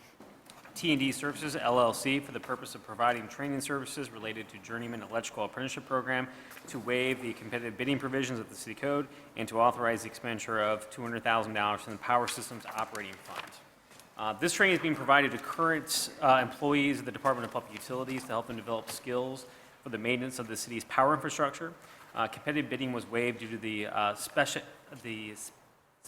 S2: T&D Services LLC for the purpose of providing training services related to Journeyman Electrical Apprenticeship Program, to waive the competitive bidding provisions of the City Code, and to authorize the expenditure of $200,000 from the Power Systems Operating Fund. This training is being provided to current employees of the Department of Public Utilities to help them develop skills for the maintenance of the city's power infrastructure. Competitive bidding was waived due to the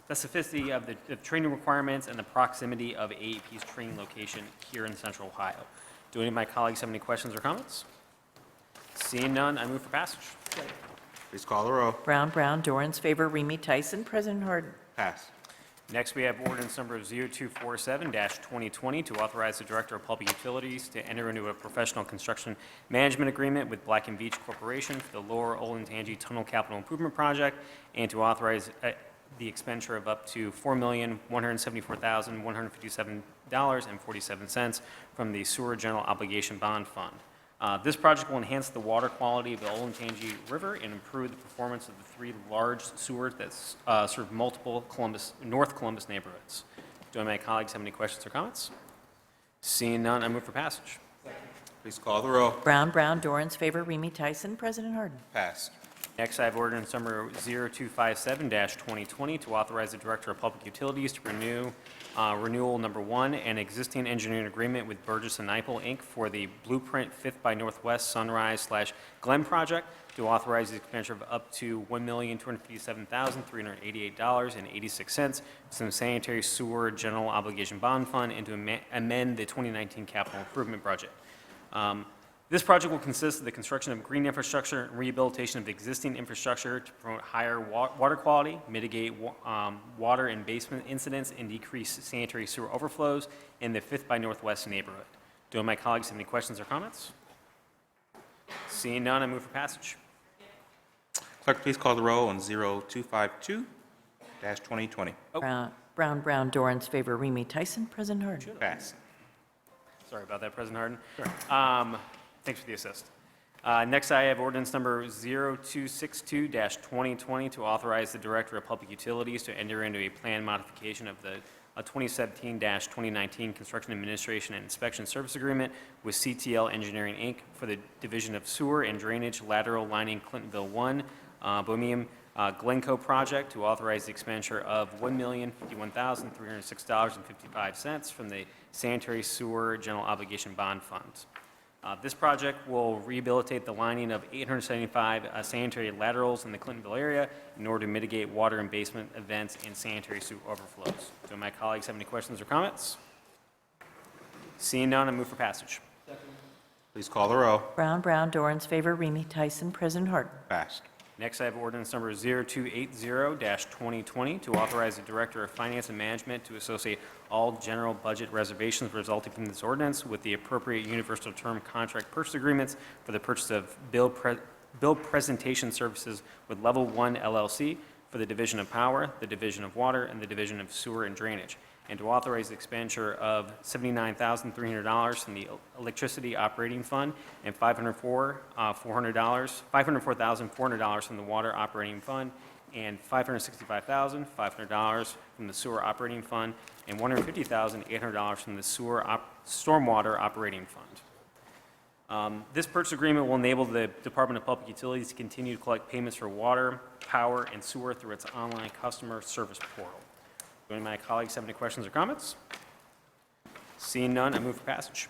S2: specificity of the training requirements and the proximity of AEP's training location here in Central Ohio. Do any of my colleagues have any questions or comments? Seeing none, I move for passage.
S1: Please call the row.
S4: Brown, Brown, Dorans, favor, Remy Tyson, President Harden.
S1: Pass.
S2: Next, we have ordinance number 0247-2020 to authorize the Director of Public Utilities to enter into a professional construction management agreement with Black & Veatch Corporation for the Lower Olentangy Tunnel Capital Improvement Project, and to authorize the expenditure of up to $4,174,157.47 from the Sewer General Obligation Bond Fund. This project will enhance the water quality of the Olentangy River and improve the performance of the 3 large sewers that serve multiple North Columbus neighborhoods. Do any of my colleagues have any questions or comments? Seeing none, I move for passage.
S1: Please call the row.
S4: Brown, Brown, Dorans, favor, Remy Tyson, President Harden.
S1: Pass.
S2: Next, I have ordinance number 0257-2020 to authorize the Director of Public Utilities to renew renewal number 1, an existing engineering agreement with Burgess & Nyepel, Inc. for the Blueprint 5th by Northwest Sunrise/Glen project, to authorize the expenditure of up to $1,257,388.86 from the Sanitary Sewer General Obligation Bond Fund, and to amend the 2019 capital improvement budget. This project will consist of the construction of green infrastructure and rehabilitation of existing infrastructure to promote higher water quality, mitigate water and basement incidents, and decrease sanitary sewer overflows in the 5th by Northwest neighborhood. Do any of my colleagues have any questions or comments? Seeing none, I move for passage.
S1: Clerk, please call the row on 0252-2020.
S4: Brown, Brown, Dorans, favor, Remy Tyson, President Harden.
S1: Pass.
S2: Sorry about that, President Harden. Sure. Thanks for the assist. Next, I have ordinance number 0262-2020 to authorize the Director of Public Utilities to enter into a plan modification of the 2017-2019 Construction Administration and Inspection Service Agreement with CTL Engineering, Inc. for the Division of Sewer and Drainage Lateral Lining Clintonville 1, Bohemian Glencoe project, to authorize the expenditure of $1,051,306.55 from the Sanitary Sewer General Obligation Bond Fund. This project will rehabilitate the lining of 875 sanitary laterals in the Clintonville area in order to mitigate water and basement events and sanitary sewer overflows. Do my colleagues have any questions or comments? Seeing none, I move for passage.
S1: Please call the row.
S4: Brown, Brown, Dorans, favor, Remy Tyson, President Harden.
S1: Passed.
S2: Next, I have ordinance number 0280-2020 to authorize the Director of Finance and Management to associate all general budget reservations resulting from this ordinance with the appropriate universal term contract purchase agreements for the purchase of bill presentation services with Level 1 LLC for the Division of Power, the Division of Water, and the Division of Sewer and Drainage, and to authorize the expenditure of $79,300 from the Electricity Operating Fund and $504,400 from the Water Operating Fund, and $565,500 from the Sewer Operating Fund, and $150,800 from the Stormwater Operating Fund. This purchase agreement will enable the Department of Public Utilities to continue to collect payments for water, power, and sewer through its online customer service portal. Do any of my colleagues have any questions or comments? Seeing none, I move for passage.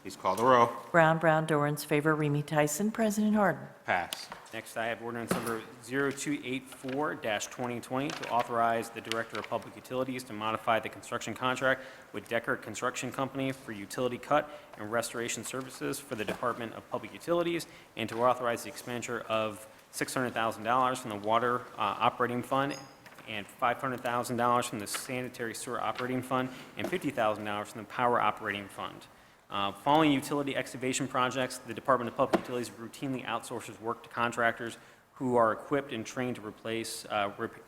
S1: Please call the row.
S4: Brown, Brown, Dorans, favor, Remy Tyson, President Harden.
S1: Pass.
S2: Next, I have ordinance number 0284-2020 to authorize the Director of Public Utilities to modify the construction contract with Decker Construction Company for utility cut and restoration services for the Department of Public Utilities, and to authorize the expenditure of $600,000 from the Water Operating Fund, and $500,000 from the Sanitary Sewer Operating Fund, and $50,000 from the Power Operating Fund. Following utility excavation projects, the Department of Public Utilities routinely outsources work to contractors who are equipped and trained to replace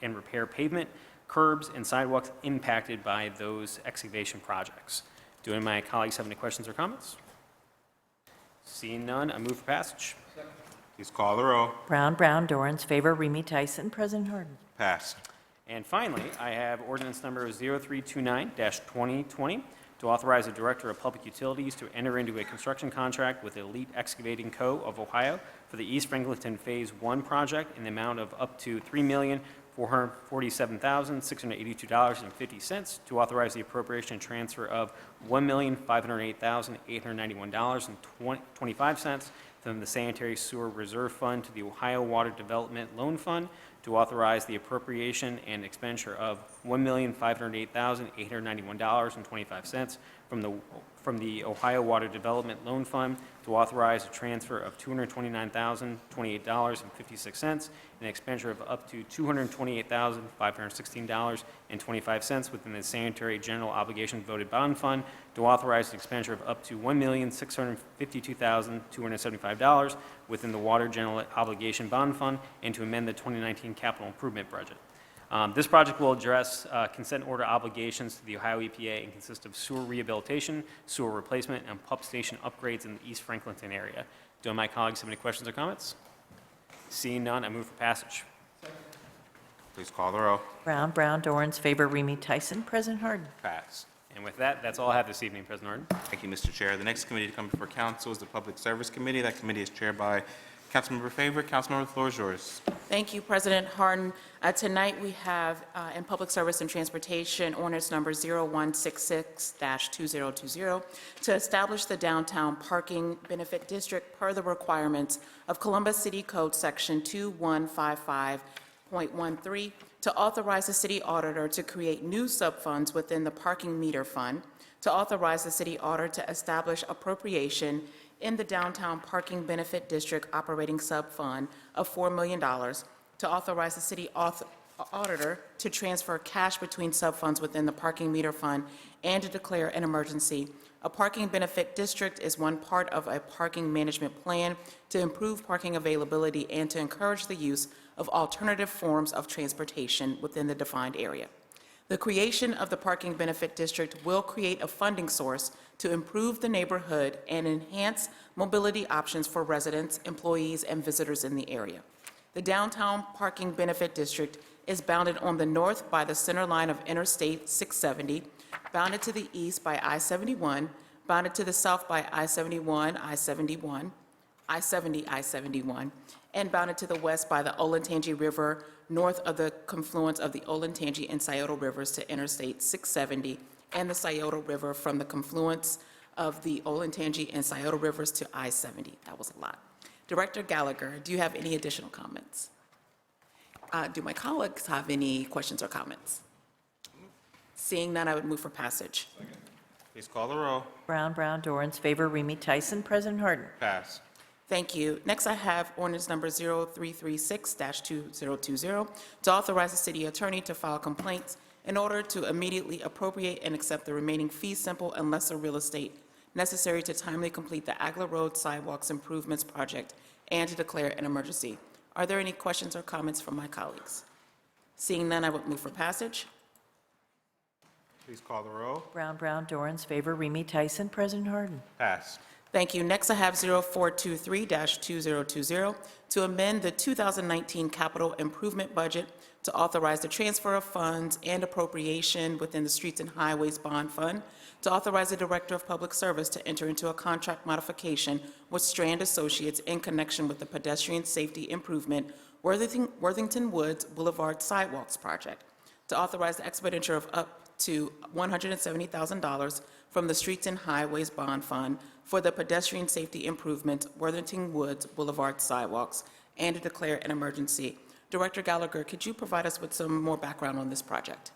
S2: and repair pavement, curbs, and sidewalks impacted by those excavation projects. Do any of my colleagues have any questions or comments? Seeing none, I move for passage.
S1: Please call the row.
S4: Brown, Brown, Dorans, favor, Remy Tyson, President Harden.
S1: Passed.
S2: And finally, I have ordinance number 0329-2020 to authorize the Director of Public Utilities to enter into a construction contract with Elite Excavating Co. of Ohio for the East Franklinton Phase 1 project in the amount of up to $3,447,682.50 to authorize the appropriation and transfer of $1,508,891.25 from the Sanitary Sewer Reserve Fund to the Ohio Water Development Loan Fund, to authorize the appropriation and expenditure of $1,508,891.25 from the Ohio Water Development Loan Fund, to authorize a transfer of $229,028.56 and an expenditure of up to $228,516.25 within the Sanitary General Obligation Voted Bond Fund, to authorize an expenditure of up to $1,652,275 within the Water General Obligation Bond Fund, and to amend the 2019 capital improvement budget. This project will address consent order obligations to the Ohio EPA and consist of sewer rehabilitation, sewer replacement, and pump station upgrades in the East Franklinton area. Do my colleagues have any questions or comments? Seeing none, I move for passage.
S1: Please call the row.
S4: Brown, Brown, Dorans, favor, Remy Tyson, President Harden.
S1: Passed.
S2: And with that, that's all I have this evening, President Harden.
S1: Thank you, Mr. Chair. The next committee to come before council is the Public Service Committee. That committee is chaired by Councilmember Favor. Councilmember, the floor is yours.
S7: Thank you, President Harden. Tonight, we have in Public Service and Transportation, ordinance number 0166-2020, to establish the downtown parking benefit district per the requirements of Columbus City Code Section 2155.13, to authorize the city auditor to create new subfunds within the parking meter fund, to authorize the city auditor to establish appropriation in the downtown parking benefit district operating subfund of $4 million, to authorize the city auditor to transfer cash between subfunds within the parking meter fund, and to declare an emergency. A parking benefit district is one part of a parking management plan to improve parking availability and to encourage the use of alternative forms of transportation within the defined area. The creation of the parking benefit district will create a funding source to improve the neighborhood and enhance mobility options for residents, employees, and visitors in the area. The downtown parking benefit district is bounded on the north by the center line of Interstate 670, bounded to the east by I-71, bounded to the south by I-71, I-71, I-70, I-71, and bounded to the west by the Olentangy River, north of the confluence of the Olentangy and Scioto Rivers to Interstate 670, and the Scioto River from the confluence of the Olentangy and Scioto Rivers to I-70. That was a lot. Director Gallagher, do you have any additional comments? Do my colleagues have any questions or comments? Seeing none, I would move for passage.
S1: Please call the row.
S4: Brown, Brown, Dorans, favor, Remy Tyson, President Harden.
S1: Passed.
S7: Thank you. Next, I have ordinance number 0336-2020 to authorize the city attorney to file complaints in order to immediately appropriate and accept the remaining fee simple and lesser real estate necessary to timely complete the Agla Road Sidewalks Improvements Project and to declare an emergency. Are there any questions or comments from my colleagues? Seeing none, I would move for passage.
S1: Please call the row.
S4: Brown, Brown, Dorans, favor, Remy Tyson, President Harden.
S1: Passed.
S7: Thank you. Next, I have 0423-2020 to amend the 2019 capital improvement budget to authorize the transfer of funds and appropriation within the Streets and Highways Bond Fund, to authorize the Director of Public Service to enter into a contract modification with Strand Associates in connection with the pedestrian safety improvement Worthington Woods Boulevard Sidewalks Project, to authorize the expenditure of up to $170,000 from the Streets and Highways Bond Fund for the pedestrian safety improvement Worthington Woods Boulevard Sidewalks, and to declare an emergency. Director Gallagher, could you provide us with some more background on this project?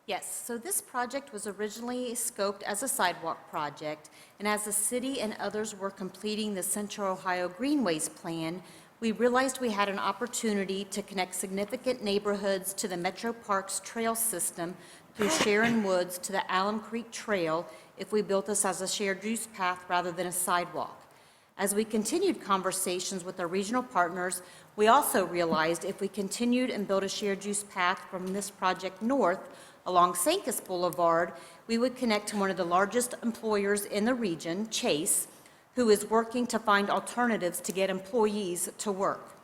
S8: Yes, so this project was originally scoped as a sidewalk project, and as the city and others were completing the Central Ohio Greenways Plan, we realized we had an opportunity to connect significant neighborhoods to the Metro Parks trail system through Sharon Woods to the Alum Creek Trail if we built this as a shared use path rather than a sidewalk. As we continued conversations with our regional partners, we also realized if we continued and built a shared use path from this project north along Sancus Boulevard, we would connect to one of the largest employers in the region, Chase, who is working to find alternatives to get employees to work.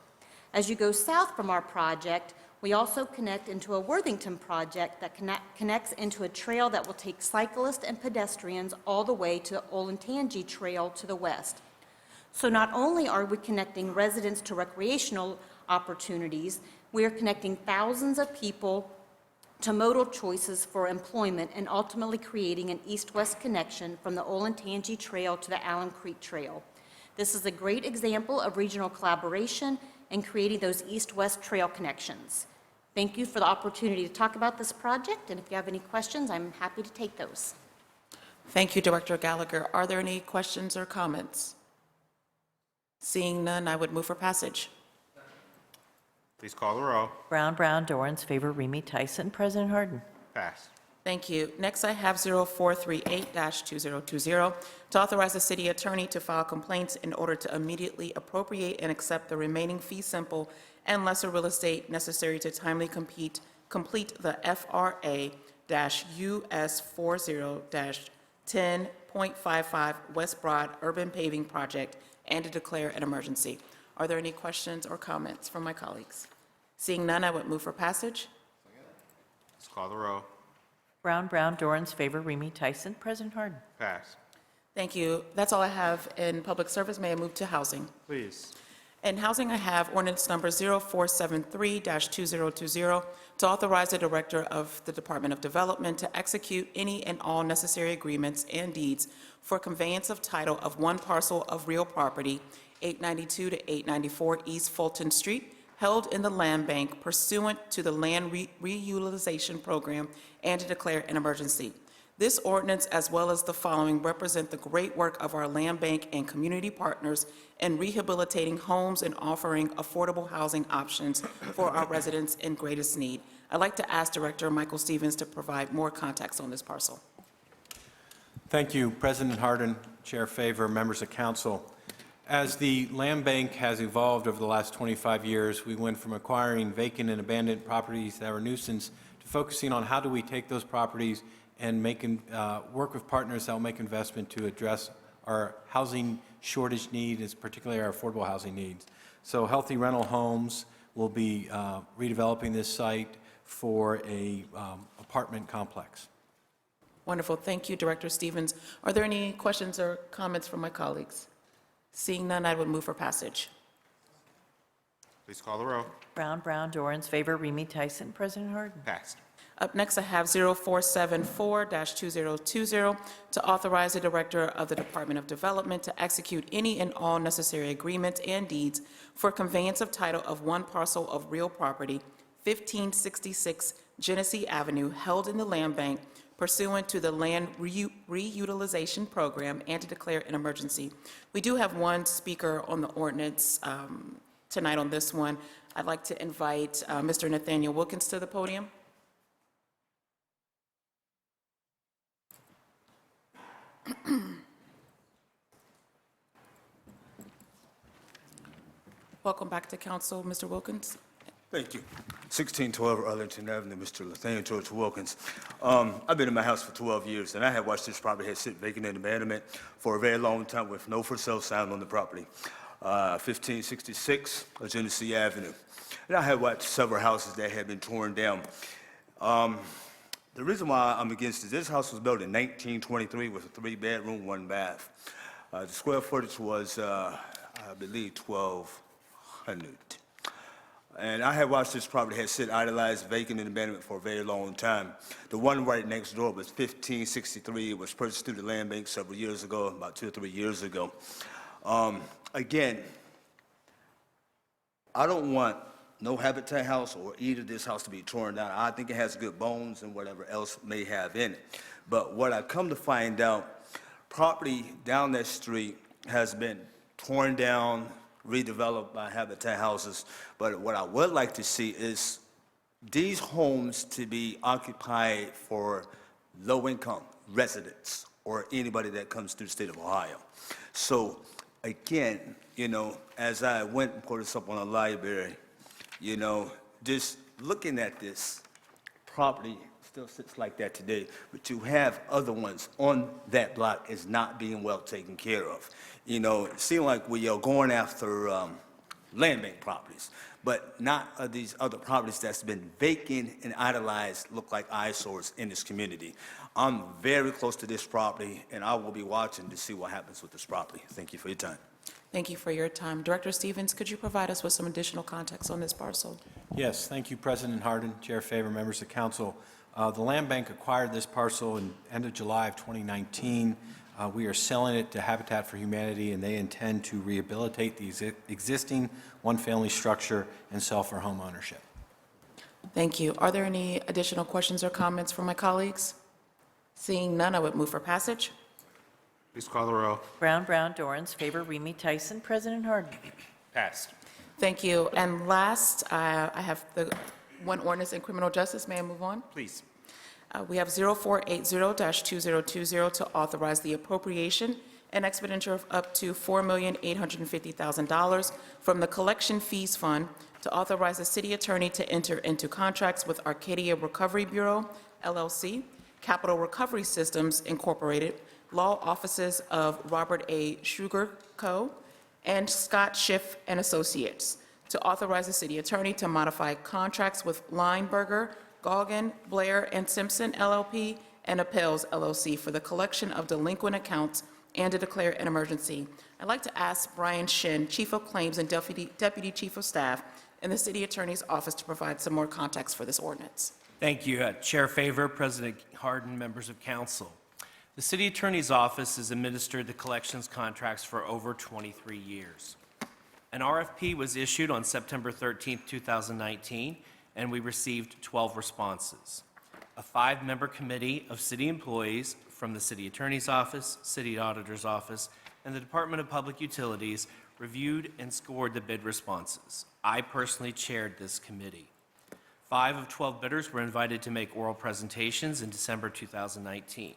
S8: As you go south from our project, we also connect into a Worthington project that connects into a trail that will take cyclists and pedestrians all the way to the Olentangy Trail to the west. So not only are we connecting residents to recreational opportunities, we are connecting thousands of people to modal choices for employment and ultimately creating an east-west connection from the Olentangy Trail to the Allen Creek Trail. This is a great example of regional collaboration and creating those east-west trail connections. Thank you for the opportunity to talk about this project, and if you have any questions, I'm happy to take those.
S7: Thank you, Director Gallagher. Are there any questions or comments? Seeing none, I would move for passage.
S1: Please call the row.
S4: Brown, Dorans, favor, Remy Tyson. President Harden.
S1: Passed.
S7: Thank you. Next, I have 0438-2020 to authorize the city attorney to file complaints in order to immediately appropriate and accept the remaining fee simple and lesser real estate necessary to timely complete the FRA-US 40-10.55 West Broad Urban Paving Project and to declare an emergency. Are there any questions or comments from my colleagues? Seeing none, I would move for passage.
S1: Please call the row.
S4: Brown, Dorans, favor, Remy Tyson. President Harden.
S1: Passed.
S7: Thank you. That's all I have in public service. May I move to housing?
S1: Please.
S7: In housing, I have ordinance number 0473-2020 to authorize the Director of the Department of Development to execute any and all necessary agreements and deeds for conveyance of title of one parcel of real property, 892 to 894 East Fulton Street, held in the land bank pursuant to the Land Reutilization Program and to declare an emergency. This ordinance, as well as the following, represent the great work of our land bank and community partners in rehabilitating homes and offering affordable housing options for our residents in greatest need. I'd like to ask Director Michael Stevens to provide more context on this parcel.
S12: Thank you, President Harden, Chair Favor, members of council. As the land bank has evolved over the last 25 years, we went from acquiring vacant and abandoned properties that were a nuisance to focusing on how do we take those properties and work with partners that will make investment to address our housing shortage needs, particularly our affordable housing needs. So Healthy Rental Homes will be redeveloping this site for a apartment complex.
S7: Wonderful. Thank you, Director Stevens. Are there any questions or comments from my colleagues? Seeing none, I would move for passage.
S1: Please call the row.
S4: Brown, Dorans, favor, Remy Tyson. President Harden.
S1: Passed.
S7: Up next, I have 0474-2020 to authorize the Director of the Department of Development to execute any and all necessary agreements and deeds for conveyance of title of one parcel of real property, 1566 Genesee Avenue, held in the land bank pursuant to the Land Reutilization Program and to declare an emergency. We do have one speaker on the ordinance tonight on this one. I'd like to invite Mr. Nathaniel Wilkins to the podium. Welcome back to council, Mr. Wilkins.
S13: Thank you. 1612 Arlington Avenue, Mr. Nathaniel George Wilkins. I've been in my house for 12 years, and I have watched this property sit vacant in abandonment for a very long time with no for sale sign on the property. 1566 Genesee Avenue. And I have watched several houses that have been torn down. The reason why I'm against it, this house was built in 1923 with a 3-bedroom, 1 bath. The square footage was, I believe, 1,200. And I have watched this property had sit idolized, vacant, and abandonment for a very long time. The one right next door was 1563. It was purchased through the land bank several years ago, about 2 or 3 years ago. Again, I don't want no Habitat house or either this house to be torn down. I think it has good bones and whatever else may have in it. But what I come to find out, property down that street has been torn down, redeveloped by Habitat houses. But what I would like to see is these homes to be occupied for low-income residents or anybody that comes through the state of Ohio. So again, as I went and put this up on the library, just looking at this property still sits like that today, but to have other ones on that block is not being well taken care of. It seems like we are going after land bank properties, but not these other properties that's been vacant and idolized, look like eyesores in this community. I'm very close to this property, and I will be watching to see what happens with this property. Thank you for your time.
S7: Thank you for your time. Director Stevens, could you provide us with some additional context on this parcel?
S12: Yes, thank you, President Harden, Chair Favor, members of council. The Land Bank acquired this parcel in end of July of 2019. We are selling it to Habitat for Humanity, and they intend to rehabilitate the existing one-family structure and sell for home ownership.
S7: Thank you. Are there any additional questions or comments from my colleagues? Seeing none, I would move for passage.
S1: Please call the row.
S4: Brown, Dorans, favor, Remy Tyson, President Harden.
S1: Passed.
S7: Thank you. And last, I have the one ordinance in criminal justice. May I move on?
S1: Please.
S7: We have 0480-2020 to authorize the appropriation and expenditure of up to $4,850,000 from the Collection Fees Fund to authorize the city attorney to enter into contracts with Arcadia Recovery Bureau, LLC, Capital Recovery Systems, Incorporated, law offices of Robert A. Sugar Co., and Scott Schiff and Associates, to authorize the city attorney to modify contracts with Lineberger, Goggin, Blair, and Simpson, LLP, and Appels, LLC, for the collection of delinquent accounts and to declare an emergency. I'd like to ask Brian Shin, Chief of Claims and Deputy Chief of Staff in the City Attorney's Office, to provide some more context for this ordinance.
S14: Thank you. Chair Favor, President Harden, members of council. The City Attorney's Office has administered the collections contracts for over 23 years. An RFP was issued on September 13, 2019, and we received 12 responses. A 5-member committee of city employees from the City Attorney's Office, City Auditor's Office, and the Department of Public Utilities reviewed and scored the bid responses. I personally chaired this committee. 5 of 12 bidders were invited to make oral presentations in December 2019.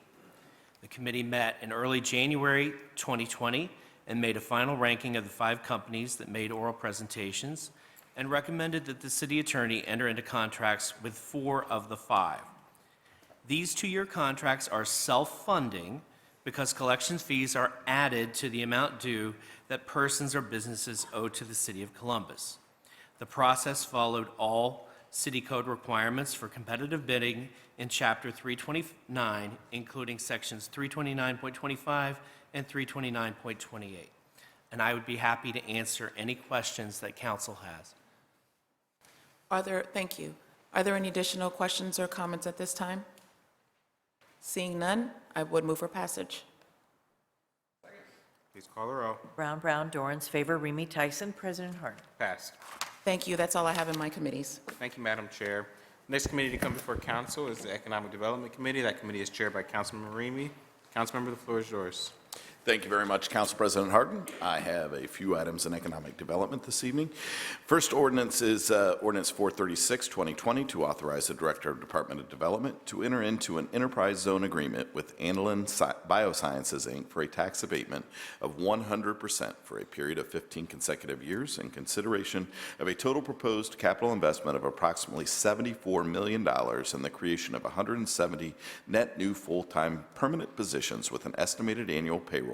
S14: The committee met in early January 2020 and made a final ranking of the 5 companies that made oral presentations and recommended that the city attorney enter into contracts with 4 of the 5. These 2-year contracts are self-funding because collections fees are added to the amount due that persons or businesses owe to the City of Columbus. The process followed all city code requirements for competitive bidding in Chapter 329, including Sections 329.25 and 329.28. And I would be happy to answer any questions that council has.
S7: Thank you. Are there any additional questions or comments at this time? Seeing none, I would move for passage.
S1: Please call the row.
S4: Brown, Dorans, favor, Remy Tyson, President Harden.
S1: Passed.
S7: Thank you. That's all I have in my committees.
S1: Thank you, Madam Chair. Next committee to come before council is the Economic Development Committee. That committee is chaired by Councilmember Remy. Councilmember, the floor is yours.
S3: Thank you very much, Council President Harden. I have a few items in economic development this evening. First ordinance is Ordinance 436-2020 to authorize the Director of Department of Development to enter into an enterprise zone agreement with Alumnae Biosciences, Inc. for a tax abatement of 100% for a period of 15 consecutive years in consideration of a total proposed capital investment of approximately $74 million and the creation of 170 net new full-time permanent positions with an estimated annual payroll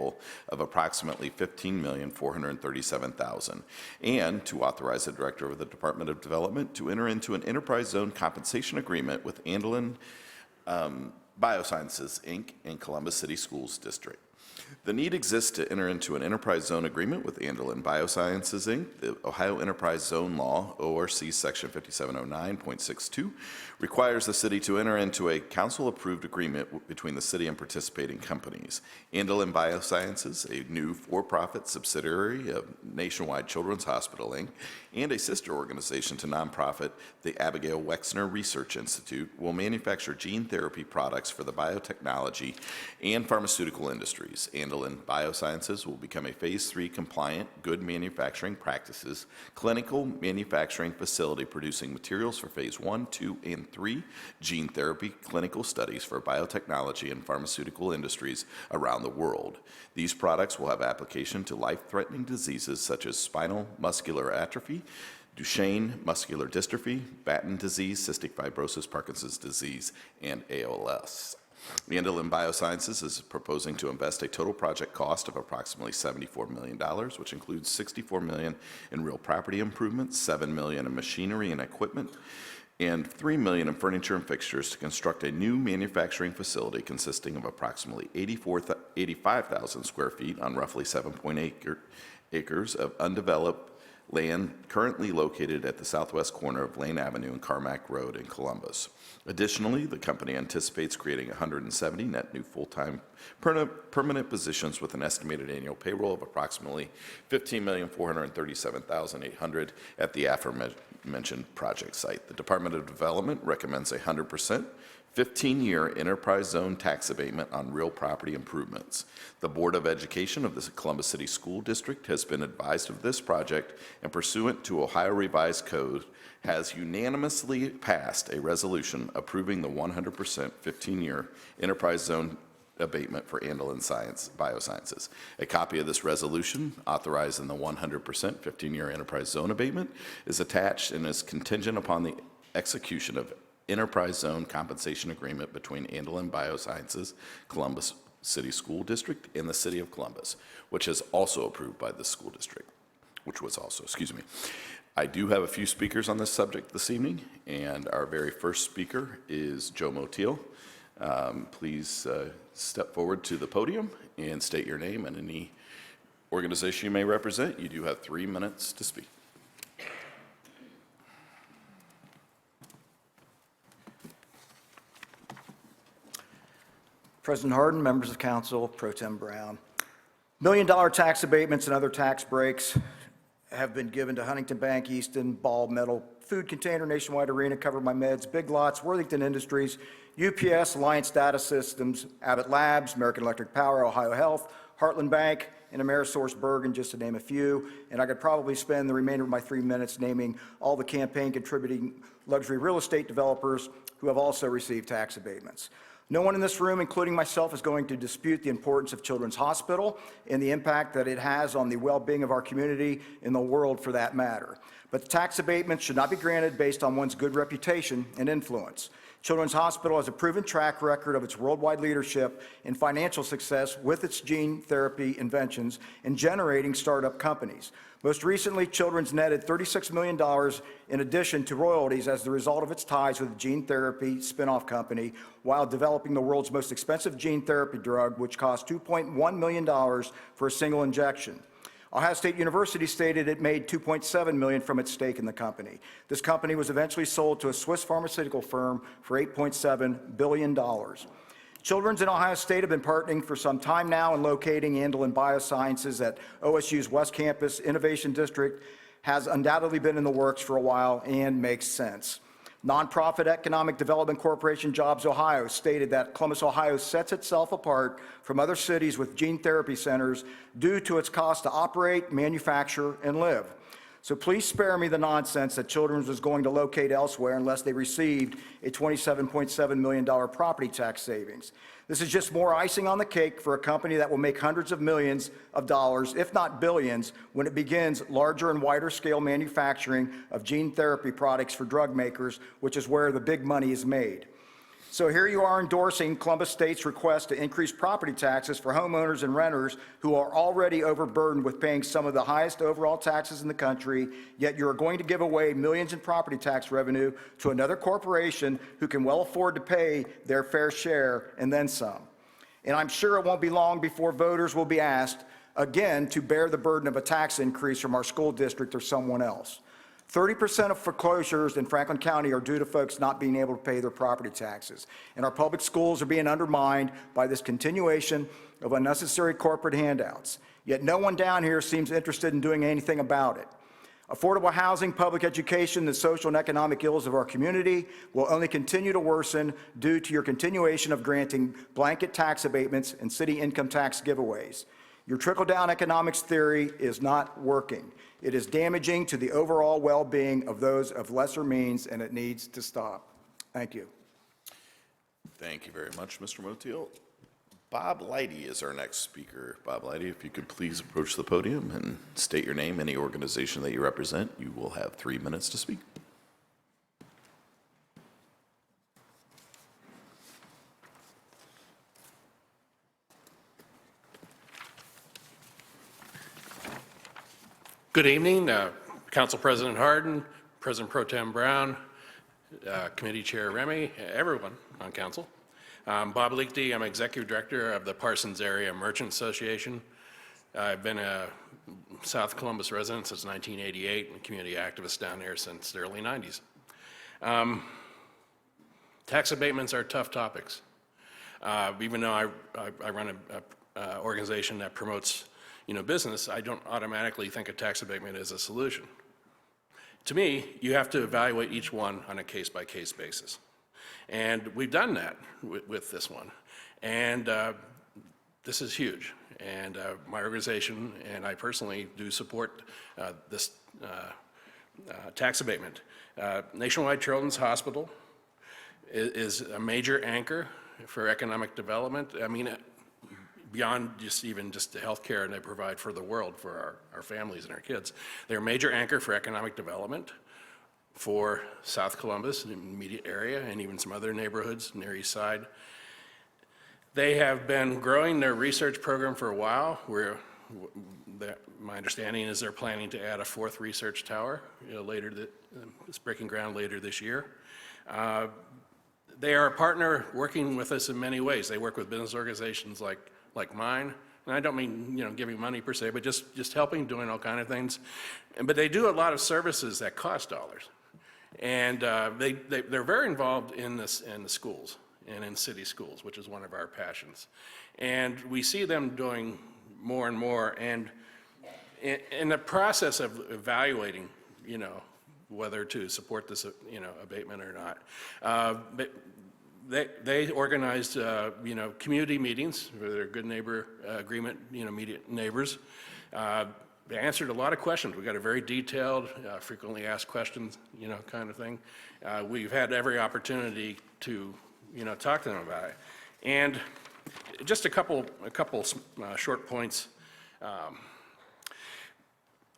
S3: of approximately $15,437,000, and to authorize the Director of the Department of Development to enter into an enterprise zone compensation agreement with Alumnae Biosciences, Inc. in Columbus City Schools District. The need exists to enter into an enterprise zone agreement with Alumnae Biosciences, Inc. The Ohio Enterprise Zone Law, ORC Section 5709.62, requires the city to enter into a council-approved agreement between the city and participating companies. Alumnae Biosciences, a new for-profit subsidiary of Nationwide Children's Hospital, Inc., and a sister organization to nonprofit, the Abigail Wexner Research Institute, will manufacture gene therapy products for the biotechnology and pharmaceutical industries. Sciences. Andelin Biosciences will become a Phase 3 compliant good manufacturing practices clinical manufacturing facility producing materials for Phase 1, 2, and 3 gene therapy clinical studies for biotechnology and pharmaceutical industries around the world. These products will have application to life-threatening diseases such as spinal muscular atrophy, Duchenne muscular dystrophy, Batten disease, cystic fibrosis, Parkinson's disease, and ALS. Andelin Biosciences is proposing to invest a total project cost of approximately $74 million, which includes $64 million in real property improvements, $7 million in machinery and equipment, and $3 million in furniture and fixtures to construct a new manufacturing facility consisting of approximately 85,000 square feet on roughly 7.8 acres of undeveloped land currently located at the southwest corner of Lane Avenue and Carmack Road in Columbus. Additionally, the company anticipates creating 170 net new full-time permanent positions with an estimated annual payroll of approximately $15,437,800 at the aforementioned project site. The Department of Development recommends 100% 15-year enterprise zone tax abatement on real property improvements. The Board of Education of the Columbus City School District has been advised of this project and pursuant to Ohio Revised Code has unanimously passed a resolution approving the 100% 15-year enterprise zone abatement for Andelin Biosciences. A copy of this resolution authorizing the 100% 15-year enterprise zone abatement is attached and is contingent upon the execution of enterprise zone compensation agreement between Andelin Biosciences, Columbus City School District, and the City of Columbus, which is also approved by the school district, I do have a few speakers on this subject this evening, and our very first speaker is Joe Motil. Please step forward to the podium and state your name and any organization you may represent. You do have 3 minutes to speak.
S19: President Harden, members of council, Pro Tem Brown. $1 million tax abatements and other tax breaks have been given to Huntington Bank, Easton, Ball, Metal, Food Container, Nationwide Arena, Cover My Meds, Big Lots, Worthington Industries, UPS, Alliance Data Systems, Abbott Labs, American Electric Power, Ohio Health, Heartland Bank, and Amerisource Bergen, just to name a few. And I could probably spend the remainder of my 3 minutes naming all the campaign contributing luxury real estate developers who have also received tax abatements. No one in this room, including myself, is going to dispute the importance of Children's Hospital and the impact that it has on the well-being of our community and the world for that matter. But the tax abatements should not be granted based on one's good reputation and influence. Children's Hospital has a proven track record of its worldwide leadership and financial success with its gene therapy inventions and generating startup companies. Most recently, Children's netted $36 million in addition to royalties as the result of its ties with the gene therapy spinoff company while developing the world's most expensive gene therapy drug, which cost $2.1 million for a single injection. Ohio State University stated it made $2.7 million from its stake in the company. This company was eventually sold to a Swiss pharmaceutical firm for $8.7 billion. Children's in Ohio State have been partnering for some time now in locating Andelin Biosciences at OSU's West Campus Innovation District has undoubtedly been in the works for a while and makes sense. Nonprofit Economic Development Corporation Jobs Ohio stated that Columbus, Ohio sets itself apart from other cities with gene therapy centers due to its cost to operate, manufacture, and live. So please spare me the nonsense that Children's was going to locate elsewhere unless they received a $27.7 million property tax savings. This is just more icing on the cake for a company that will make hundreds of millions of dollars, if not billions, when it begins larger and wider scale manufacturing of gene therapy products for drug makers, which is where the big money is made. So here you are endorsing Columbus State's request to increase property taxes for homeowners and renters who are already overburdened with paying some of the highest overall taxes in the country, yet you're going to give away millions in property tax revenue to another corporation who can well afford to pay their fair share and then some. And I'm sure it won't be long before voters will be asked again to bear the burden of a tax increase from our school district or someone else. 30% of foreclosures in Franklin County are due to folks not being able to pay their property taxes. And our public schools are being undermined by this continuation of unnecessary corporate handouts. Yet no one down here seems interested in doing anything about it. Affordable housing, public education, the social and economic ills of our community will only continue to worsen due to your continuation of granting blanket tax abatements and city income tax giveaways. Your trickle-down economics theory is not working. It is damaging to the overall well-being of those of lesser means, and it needs to stop. Thank you.
S3: Thank you very much, Mr. Motil. Bob Leidy is our next speaker. Bob Leidy, if you could please approach the podium and state your name, any organization that you represent. You will have 3 minutes to speak.
S15: Good evening, Council President Harden, President Pro Tem Brown, Committee Chair Remy, everyone on council. Bob Leakty, I'm Executive Director of the Parsons Area Merchant Association. I've been a South Columbus resident since 1988 and community activist down here since the early 90s. Tax abatements are tough topics. Even though I run an organization that promotes business, I don't automatically think a tax abatement is a solution. To me, you have to evaluate each one on a case-by-case basis. And we've done that with this one. And this is huge. And my organization and I personally do support this tax abatement. Nationwide Children's Hospital is a major anchor for economic development. I mean, beyond even just the health care they provide for the world, for our families and our kids. They're a major anchor for economic development for South Columbus and the immediate area, and even some other neighborhoods near East Side. They have been growing their research program for a while. My understanding is they're planning to add a 4th research tower it's breaking ground later this year. They are a partner working with us in many ways. They work with business organizations like mine, and I don't mean giving money per se, but just helping, doing all kind of things. But they do a lot of services that cost dollars. And they're very involved in the schools and in city schools, which is one of our passions. And we see them doing more and more. And in the process of evaluating, whether to support this, abatement or not, they organized, community meetings for their Good Neighbor Agreement, immediate neighbors. They answered a lot of questions. We got a very detailed, frequently asked questions, kind of thing. We've had every opportunity to, talk to them about it. And just a couple short points.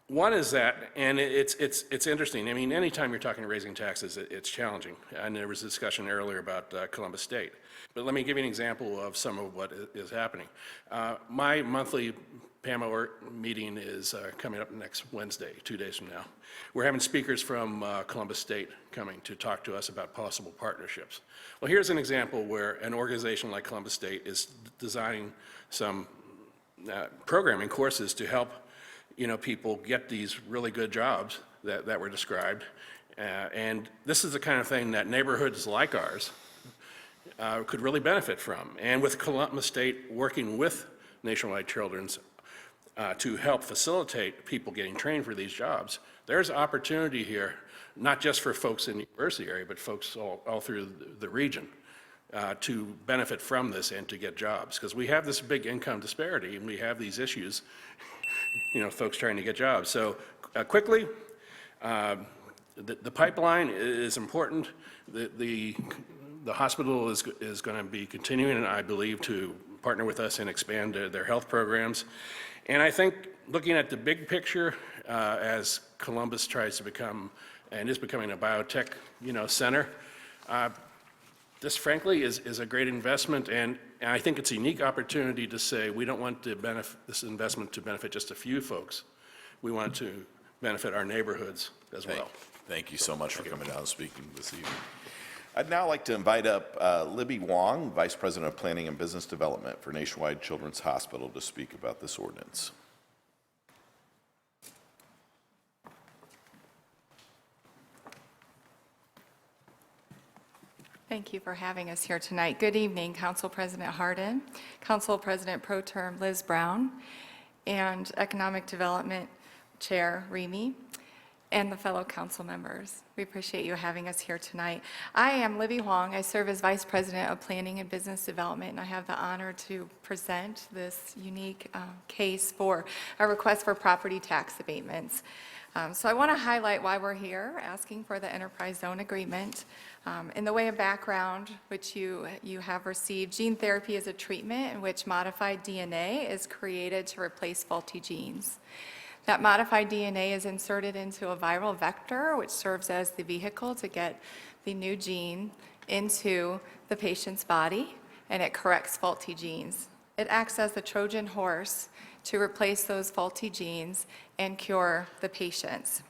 S15: One is that, and it's interesting. I mean, anytime you're talking raising taxes, it's challenging. And there was a discussion earlier about Columbus State. But let me give you an example of some of what is happening. My monthly PAMA meeting is coming up next Wednesday, 2 days from now. We're having speakers from Columbus State coming to talk to us about possible partnerships. Well, here's an example where an organization like Columbus State is designing some programming courses to help people get these really good jobs that were described. And this is the kind of thing that neighborhoods like ours could really benefit from. And with Columbus State working with Nationwide Children's to help facilitate people getting trained for these jobs, there's opportunity here, not just for folks in the university area, but folks all through the region to benefit from this and to get jobs. Because we have this big income disparity and we have these issues, folks trying to get jobs. So quickly, the pipeline is important. The hospital is going to be continuing, I believe, to partner with us and expand their health programs. And I think looking at the big picture, as Columbus tries to become and is becoming a biotech, center, this frankly is a great investment, and I think it's a unique opportunity to say we don't want this investment to benefit just a few folks. We want it to benefit our neighborhoods as well.
S3: Thank you so much for coming down and speaking this evening. I'd now like to invite up Libby Wong, Vice President of Planning and Business Development for Nationwide Children's Hospital, to speak about this ordinance.
S16: Thank you for having us here tonight. Good evening, Council President Harden, Council President Pro Tem Liz Brown, and Economic Development Chair Remy. and the fellow council members. We appreciate you having us here tonight. I am Libby Huang. I serve as Vice President of Planning and Business Development, and I have the honor to present this unique case for a request for property tax abatements. So I want to highlight why we're here, asking for the enterprise zone agreement. In the way of background, which you have received, gene therapy is a treatment in which modified DNA is created to replace faulty genes. That modified DNA is inserted into a viral vector, which serves as the vehicle to get the new gene into the patient's body, and it corrects faulty genes. It acts as the Trojan horse to replace those faulty genes and cure the patients.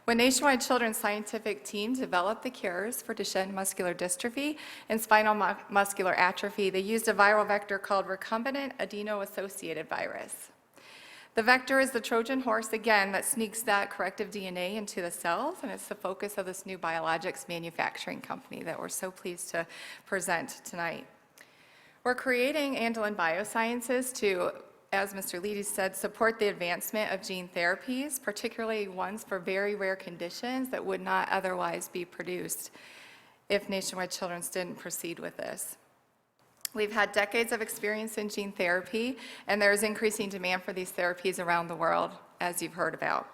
S16: When Nationwide Children's scientific team developed the cures for Duchenne muscular dystrophy and spinal muscular atrophy, they used a viral vector called recombinant adeno-associated virus. The vector is the Trojan horse, again, that sneaks that corrective DNA into the cells, and it's the focus of this new biologics manufacturing company that we're so pleased to present tonight. We're creating Andelin Biosciences to, as Mr. Leedy said, support the advancement of gene therapies, particularly ones for very rare conditions that would not otherwise be produced if Nationwide Children's didn't proceed with this. We've had decades of experience in gene therapy, and there is increasing demand for these therapies around the world, as you've heard about.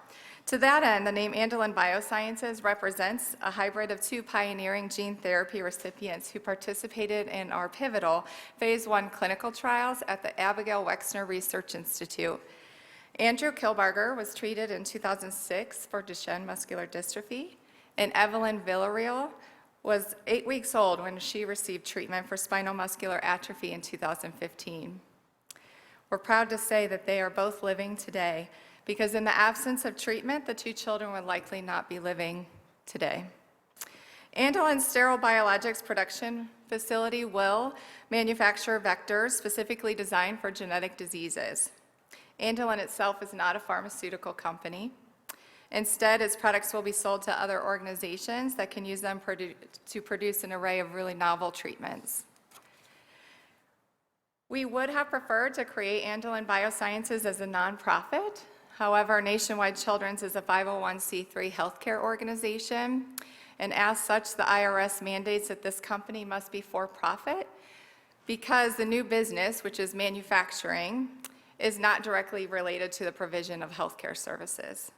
S16: To that end, the name Andelin Biosciences represents a hybrid of two pioneering gene therapy recipients who participated in our pivotal phase 1 clinical trials at the Abigail Wexner Research Institute. Andrew Kilbarger was treated in 2006 for Duchenne muscular dystrophy, and Evelyn Villarreal was 8 weeks old when she received treatment for spinal muscular atrophy in 2015. We're proud to say that they are both living today, because in the absence of treatment, the two children would likely not be living today. Andelin's sterile biologics production facility will manufacture vectors specifically designed for genetic diseases. Andelin itself is not a pharmaceutical company. Instead, its products will be sold to other organizations that can use them to produce an array of really novel treatments. We would have preferred to create Andelin Biosciences as a nonprofit. However, Nationwide Children's is a 501c3 healthcare organization, and as such, the IRS mandates that this company must be for-profit because the new business, which is manufacturing, is not directly related to the provision of healthcare services.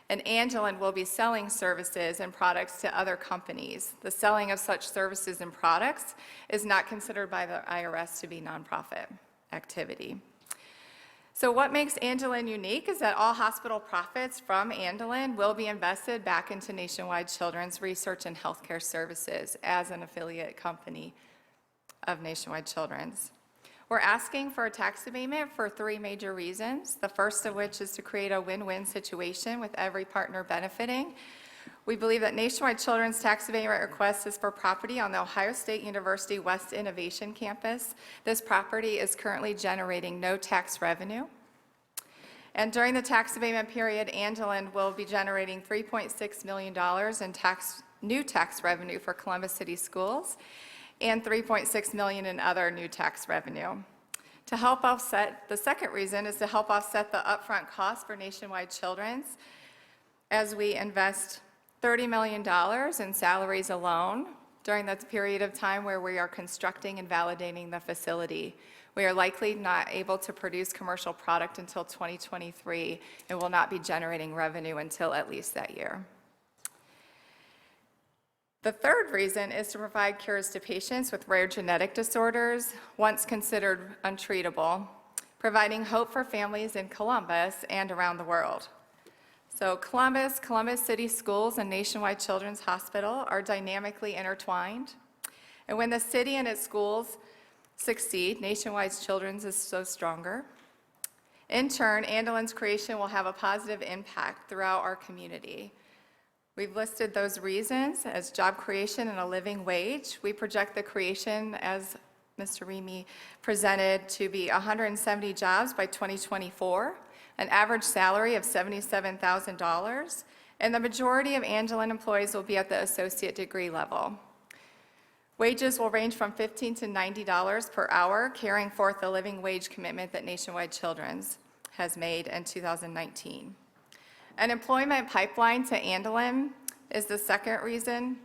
S16: And Andelin will be selling services and products to other companies. The selling of such services and products is not considered by the IRS to be nonprofit activity. So what makes Andelin unique is that all hospital profits from Andelin will be invested back into Nationwide Children's Research and Healthcare Services as an affiliate company of Nationwide Children's. We're asking for a tax abatement for 3 major reasons, the first of which is to create a win-win situation with every partner benefiting. We believe that Nationwide Children's tax abatement request is for property on the Ohio State University West Innovation Campus. This property is currently generating no tax revenue. And during the tax abatement period, Andelin will be generating $3.6 million in new tax revenue for Columbus City Schools, and $3.6 million in other new tax revenue. To help offset, the second reason is to help offset the upfront cost for Nationwide Children's as we invest $30 million in salaries alone during that period of time where we are constructing and validating the facility. We are likely not able to produce commercial product until 2023 and will not be generating revenue until at least that year. The third reason is to provide cures to patients with rare genetic disorders, once considered untreatable, providing hope for families in Columbus and around the world. So Columbus City Schools, and Nationwide Children's Hospital are dynamically intertwined. And when the city and its schools succeed, Nationwide Children's is so stronger. In turn, Andelin's creation will have a positive impact throughout our community. We've listed those reasons as job creation and a living wage. We project the creation, as Mr. Remy presented, to be 170 jobs by 2024, an average salary of $77,000, and the majority of Andelin employees will be at the associate degree level. Wages will range from $15 to $90 per hour, carrying forth the living wage commitment that Nationwide Children's has made in 2019. An employment pipeline to Andelin is the second reason.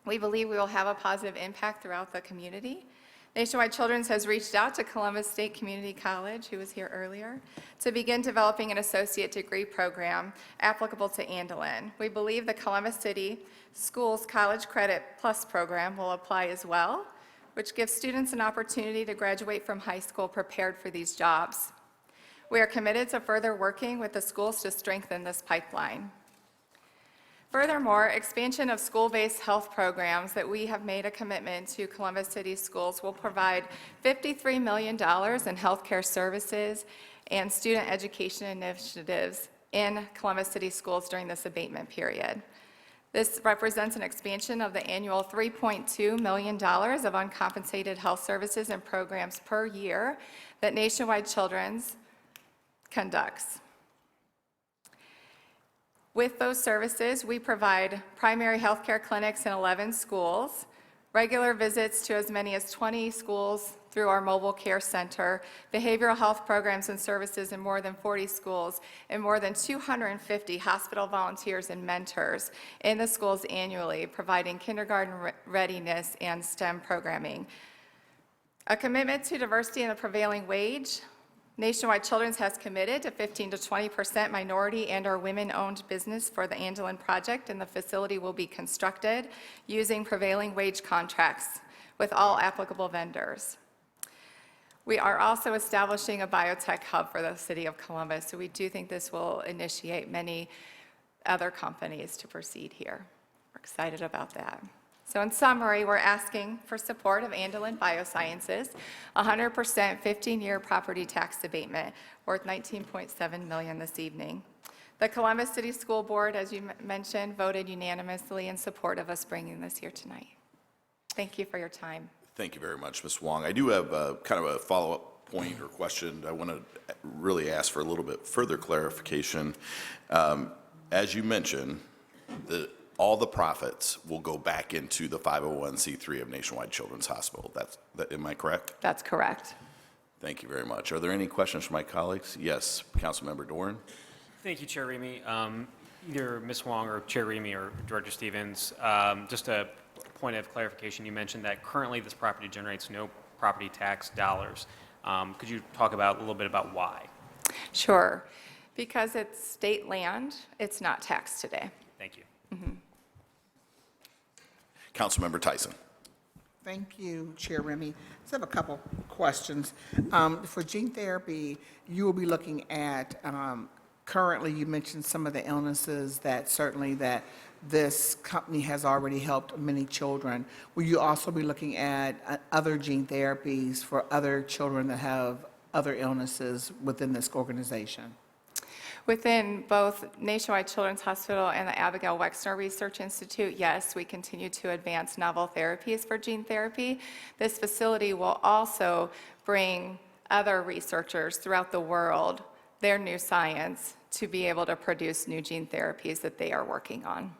S16: We believe we will have a positive impact throughout the community. Nationwide Children's has reached out to Columbus State Community College, who was here earlier, to begin developing an associate degree program applicable to Andelin. We believe the Columbus City Schools College Credit Plus program will apply as well, which gives students an opportunity to graduate from high school prepared for these jobs. We are committed to further working with the schools to strengthen this pipeline. Furthermore, expansion of school-based health programs that we have made a commitment to Columbus City Schools will provide $53 million in healthcare services and student education initiatives in Columbus City Schools during this abatement period. This represents an expansion of the annual $3.2 million of uncompensated health services and programs per year that Nationwide Children's conducts. With those services, we provide primary health care clinics in 11 schools, regular visits to as many as 20 schools through our mobile care center, behavioral health programs and services in more than 40 schools, and more than 250 hospital volunteers and mentors in the schools annually, providing kindergarten readiness and STEM programming. A commitment to diversity in the prevailing wage. Nationwide Children's has committed to 15% to 20% minority and/or women-owned business for the Andelin project, and the facility will be constructed using prevailing wage contracts with all applicable vendors. We are also establishing a biotech hub for the city of Columbus, so we do think this will initiate many other companies to proceed here. We're excited about that. So in summary, we're asking for support of Andelin Biosciences, 100% 15-year property tax abatement worth $19.7 million this evening. The Columbus City School Board, as you mentioned, voted unanimously in support of us bringing this here tonight. Thank you for your time.
S3: Thank you very much, Ms. Wong. I do have kind of a follow-up point or question. I want to really ask for a little bit further clarification. As you mentioned, all the profits will go back into the 501c3 of Nationwide Children's Hospital. Am I correct?
S16: That's correct.
S3: Thank you very much. Are there any questions from my colleagues? Yes, Councilmember Doran.
S2: Thank you, Chair Remy. Either Ms. Wong or Chair Remy or Director Stevens, just a point of clarification. You mentioned that currently this property generates no property tax dollars. Could you talk a little bit about why?
S16: Sure. Because it's state land, it's not taxed today.
S2: Thank you.
S16: Mm-hmm.
S3: Councilmember Tyson.
S9: Thank you, Chair Remy. I have a couple questions. For gene therapy, you will be looking at, currently you mentioned some of the illnesses that certainly that this company has already helped many children. Will you also be looking at other gene therapies for other children that have other illnesses within this organization?
S16: Within both Nationwide Children's Hospital and the Abigail Wexner Research Institute, yes, we continue to advance novel therapies for gene therapy. This facility will also bring other researchers throughout the world their new science to be able to produce new gene therapies that they are working on.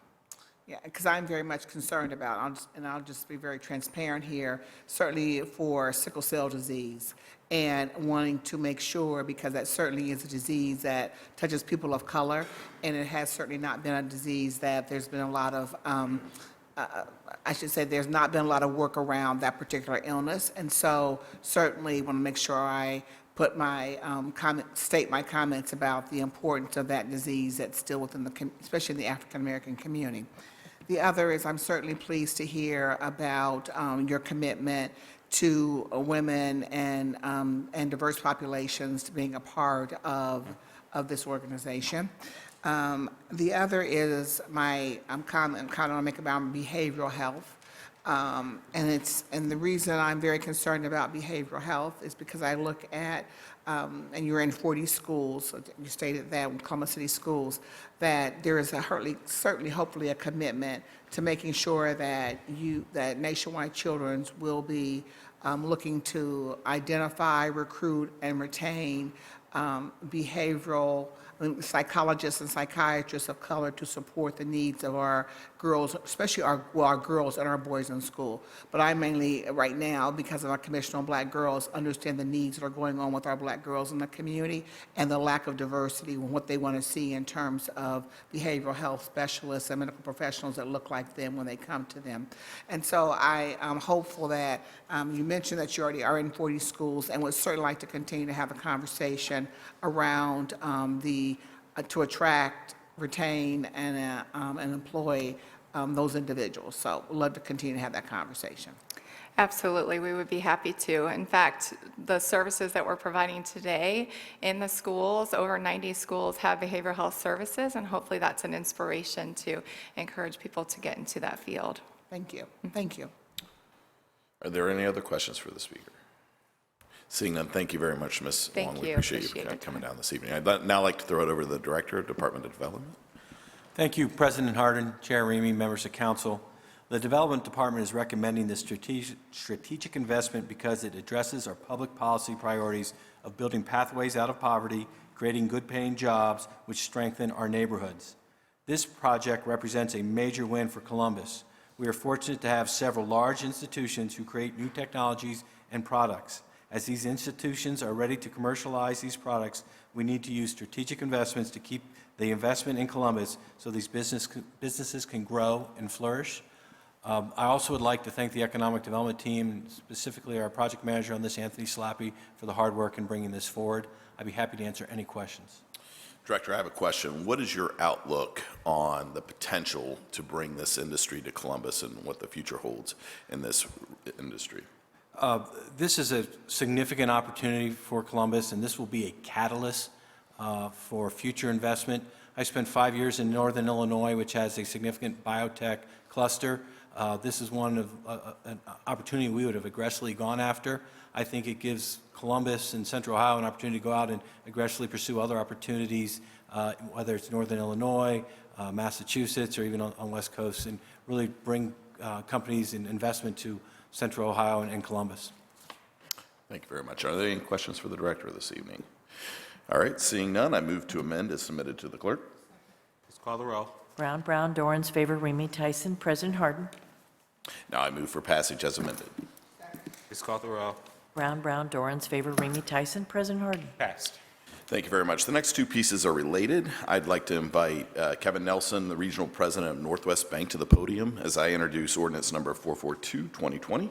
S9: Yeah, because I'm very much concerned about, I'll just be very transparent here, certainly for sickle cell disease, and wanting to make sure, because that certainly is a disease that touches people of color, and it has certainly not been a disease that there's been a lot of, I should say there's not been a lot of work around that particular illness, and so certainly want to make sure I put my state my comments about the importance of that disease that's still within the, especially in the African American community. The other is I'm certainly pleased to hear about your commitment to women and diverse populations to being a part of this organization. The other is I'm kind of want to make about behavioral health. And the reason I'm very concerned about behavioral health is because I look at, and you're in 40 schools, you stated that in Columbus City Schools, that there is certainly hopefully a commitment to making sure that that Nationwide Children's will be looking to identify, recruit, and retain behavioral psychologists and psychiatrists of color to support the needs of our girls, especially our girls and our boys in school. But I mainly, right now, because of our Commission on Black Girls, understand the needs that are going on with our black girls in the community and the lack of diversity and what they want to see in terms of behavioral health specialists and medical professionals that look like them when they come to them. And so I am hopeful that you mentioned that you already are in 40 schools and would certainly like to continue to have a conversation around to attract, retain, and employ those individuals. So we'd love to continue to have that conversation.
S16: Absolutely, we would be happy to. In fact, the services that we're providing today in the schools, over 90 schools have behavioral health services, and hopefully that's an inspiration to encourage people to get into that field.
S9: Thank you. Thank you.
S3: Are there any other questions for the speaker? Seeing none, thank you very much, Ms. Wong. We appreciate you coming down this evening. I'd now like to throw it over to the Director of Department of Development.
S12: Thank you, President Harden, Chair Remy, members of council. The Development Department is recommending this strategic investment because it addresses our public policy priorities of building pathways out of poverty, creating good-paying jobs, which strengthen our neighborhoods. This project represents a major win for Columbus. We are fortunate to have several large institutions who create new technologies and products. As these institutions are ready to commercialize these products, we need to use strategic investments to keep the investment in Columbus so these businesses can grow and flourish. I also would like to thank the Economic Development team, specifically our project manager on this, Anthony Slappy, for the hard work in bringing this forward. I'd be happy to answer any questions.
S3: Director, I have a question. What is your outlook on the potential to bring this industry to Columbus and what the future holds in this industry?
S12: This is a significant opportunity for Columbus, and this will be a catalyst for future investment. I spent 5 years in Northern Illinois, which has a significant biotech cluster. This is one of an opportunity we would have aggressively gone after. I think it gives Columbus and Central Ohio an opportunity to go out and aggressively pursue other opportunities, whether it's Northern Illinois, Massachusetts, or even on West Coast, and really bring companies and investment to Central Ohio and Columbus.
S3: Thank you very much. Are there any questions for the Director this evening? All right, seeing none, I move to amend as submitted to the clerk.
S1: Please call the roll.
S4: Brown, Brown, Dorans, favor, Remy Tyson. President Harden.
S3: Now I move for passage as amended.
S1: Please call the roll.
S4: Brown, Brown, Dorans, favor, Remy Tyson. President Harden.
S1: Passed.
S3: Thank you very much. The next two pieces are related. I'd like to invite Kevin Nelson, the Regional President of Northwest Bank, to the podium as I introduce ordinance number 442-2020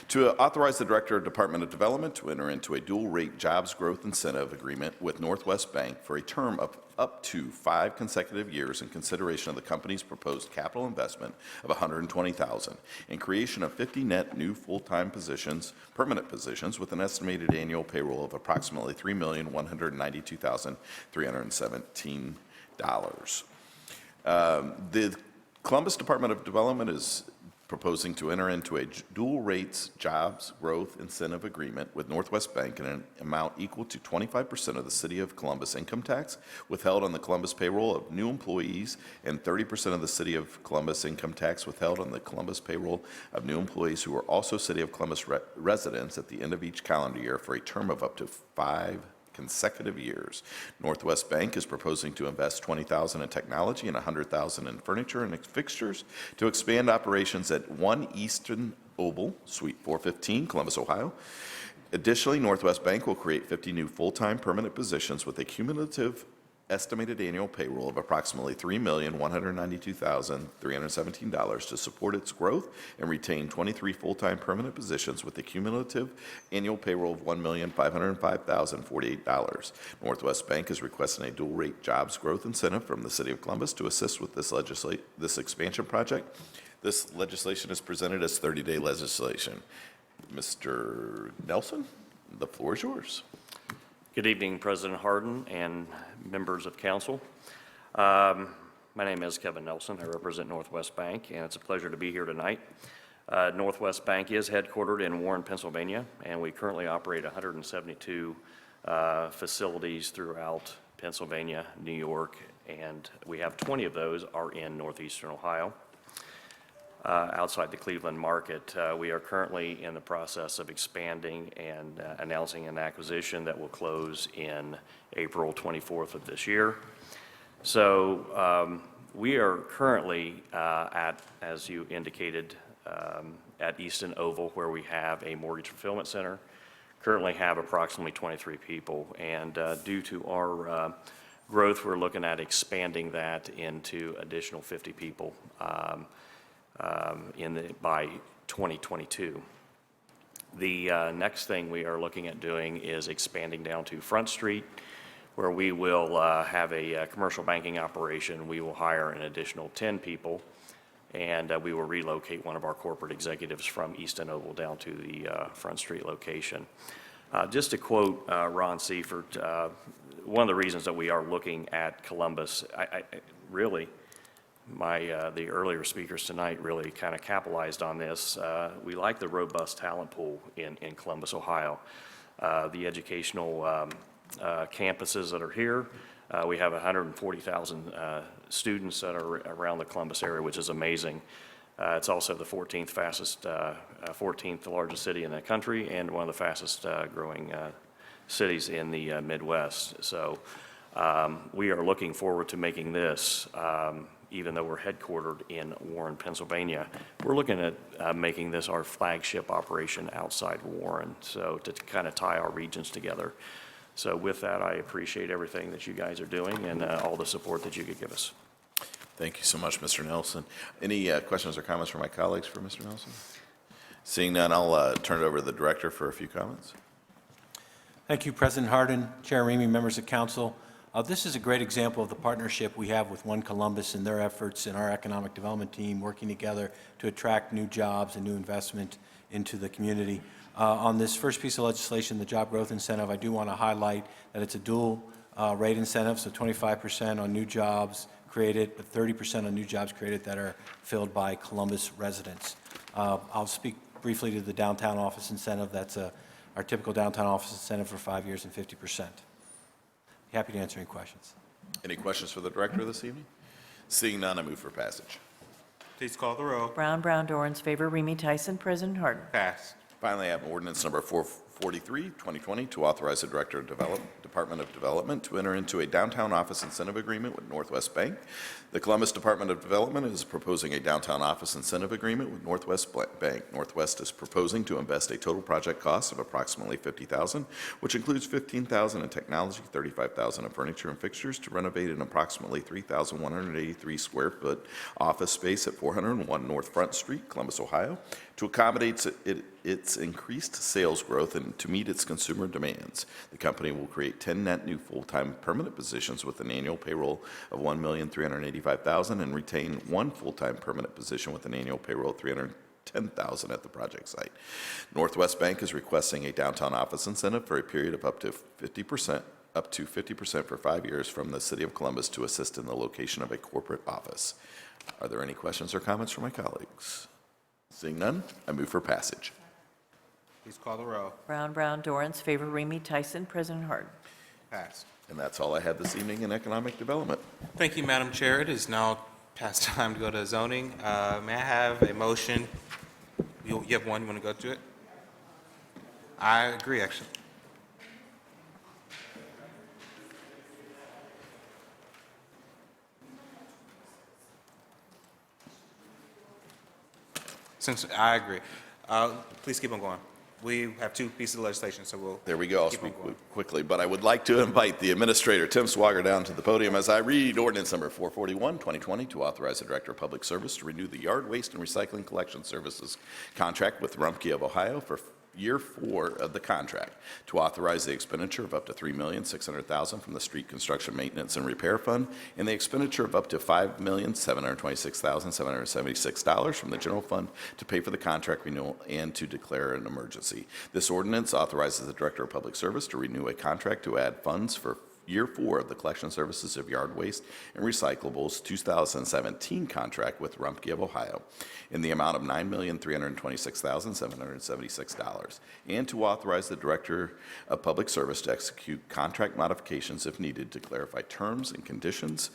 S3: to authorize the Director of Department of Development to enter into a dual-rate jobs growth incentive agreement with Northwest Bank for a term of up to 5 consecutive years in consideration of the company's proposed capital investment of $120,000 and creation of 50 net new full-time positions, permanent positions, with an estimated annual payroll of approximately $3,192,317. The Columbus Department of Development is proposing to enter into a dual rates jobs growth incentive agreement with Northwest Bank in an amount equal to 25% of the City of Columbus income tax withheld on the Columbus payroll of new employees and 30% of the City of Columbus income tax withheld on the Columbus payroll of new employees who are also City of Columbus residents at the end of each calendar year for a term of up to 5 consecutive years. Northwest Bank is proposing to invest $20,000 in technology and $100,000 in furniture and fixtures to expand operations at 1 Eastern Oval, Suite 415, Columbus, Ohio. Additionally, Northwest Bank will create 50 new full-time permanent positions with a cumulative estimated annual payroll of approximately $3,192,317 to support its growth and retain 23 full-time permanent positions with a cumulative annual payroll of $1,505,048. Northwest Bank is requesting a dual-rate jobs growth incentive from the City of Columbus to assist with this expansion project. This legislation is presented as 30-day legislation. Mr. Nelson, the floor is yours.
S10: Good evening, President Harden and members of council. My name is Kevin Nelson. I represent Northwest Bank, and it's a pleasure to be here tonight. Northwest Bank is headquartered in Warren, Pennsylvania, and we currently operate 172 facilities throughout Pennsylvania, New York, and we have 20 of those are in northeastern Ohio. outside the Cleveland market. We are currently in the process of expanding and announcing an acquisition that will close in April 24th of this year. So we are currently at, as you indicated, at Easton Oval, where we have a mortgage fulfillment center. Currently have approximately 23 people, and due to our growth, we're looking at expanding that into additional 50 people by 2022. The next thing we are looking at doing is expanding down to Front Street, where we will have a commercial banking operation. We will hire an additional 10 people, and we will relocate one of our corporate executives from Easton Oval down to the Front Street location. Just to quote Ron Seifert, one of the reasons that we are looking at Columbus, really, the earlier speakers tonight really kind of capitalized on this. We like the robust talent pool in Columbus, Ohio. The educational campuses that are here, we have 140,000 students that are around the Columbus area, which is amazing. It's also the 14th largest city in the country and one of the fastest growing cities in the Midwest. So we are looking forward to making this, even though we're headquartered in Warren, Pennsylvania, we're looking at making this our flagship operation outside Warren, so to kind of tie our regions together. So with that, I appreciate everything that you guys are doing and all the support that you could give us.
S3: Thank you so much, Mr. Nelson. Any questions or comments from my colleagues for Mr. Nelson? Seeing none, I'll turn it over to the director for a few comments.
S12: Thank you, President Hardin, Chair Remy, members of council. This is a great example of the partnership we have with One Columbus and their efforts and our economic development team working together to attract new jobs and new investment into the community. On this first piece of legislation, the job growth incentive, I do want to highlight that it's a dual rate incentive, so 25% on new jobs created, but 30% on new jobs created that are filled by Columbus residents. I'll speak briefly to the downtown office incentive. That's our typical downtown office incentive for 5 years and 50%. Happy to answer any questions.
S3: Any questions for the director this evening? Seeing none, I move for passage.
S1: Please call the row.
S4: Brown, Dorans, favor, Remy Tyson, President Harden.
S1: Passed.
S3: Finally, I have ordinance number 443, 2020, to authorize the Director of Department of Development to enter into a downtown office incentive agreement with Northwest Bank. The Columbus Department of Development is proposing a downtown office incentive agreement with Northwest Bank. Northwest is proposing to invest a total project cost of approximately $50,000, which includes $15,000 in technology, $35,000 in furniture and fixtures to renovate an approximately 3,183 square foot office space at 401 North Front Street, Columbus, Ohio, to accommodate its increased sales growth and to meet its consumer demands. The company will create 10 net new full-time permanent positions with an annual payroll of $1,385,000 and retain one full-time permanent position with an annual payroll of $310,000 at the project site. Northwest Bank is requesting a downtown office incentive for a period of up to 50% for 5 years from the City of Columbus to assist in the location of a corporate office. Are there any questions or comments from my colleagues? Seeing none, I move for passage.
S1: Please call the row.
S4: Brown, Dorans, favor, Remy Tyson, President Harden.
S1: Passed.
S3: And that's all I have this evening in economic development.
S1: Thank you, Madam Chair. It is now past time to go to zoning. May I have a motion? You have one, you want to go to it? I agree, actually. Since I agree. Please keep on going. We have two pieces of legislation, so we'll.
S3: There we go. I'll
S1: keep on
S3: speak
S1: going.
S3: quickly, but I would like to invite the Administrator, Tim Swager, down to the podium as I read ordinance number 441, 2020, to authorize the Director of Public Service to renew the yard waste and recycling collection services contract with Rumpke of Ohio for year 4 of the contract, to authorize the expenditure of up to $3,600,000 from the Street Construction Maintenance and Repair Fund, and the expenditure of up to $5,726,776 from the General Fund to pay for the contract renewal and to declare an emergency. This ordinance authorizes the Director of Public Service to renew a contract to add funds for year 4 of the collection services of yard waste and recyclables 2017 contract with Rumpke of Ohio in the amount of $9,326,776, and to authorize the Director of Public Service to execute contract modifications if needed to clarify terms and conditions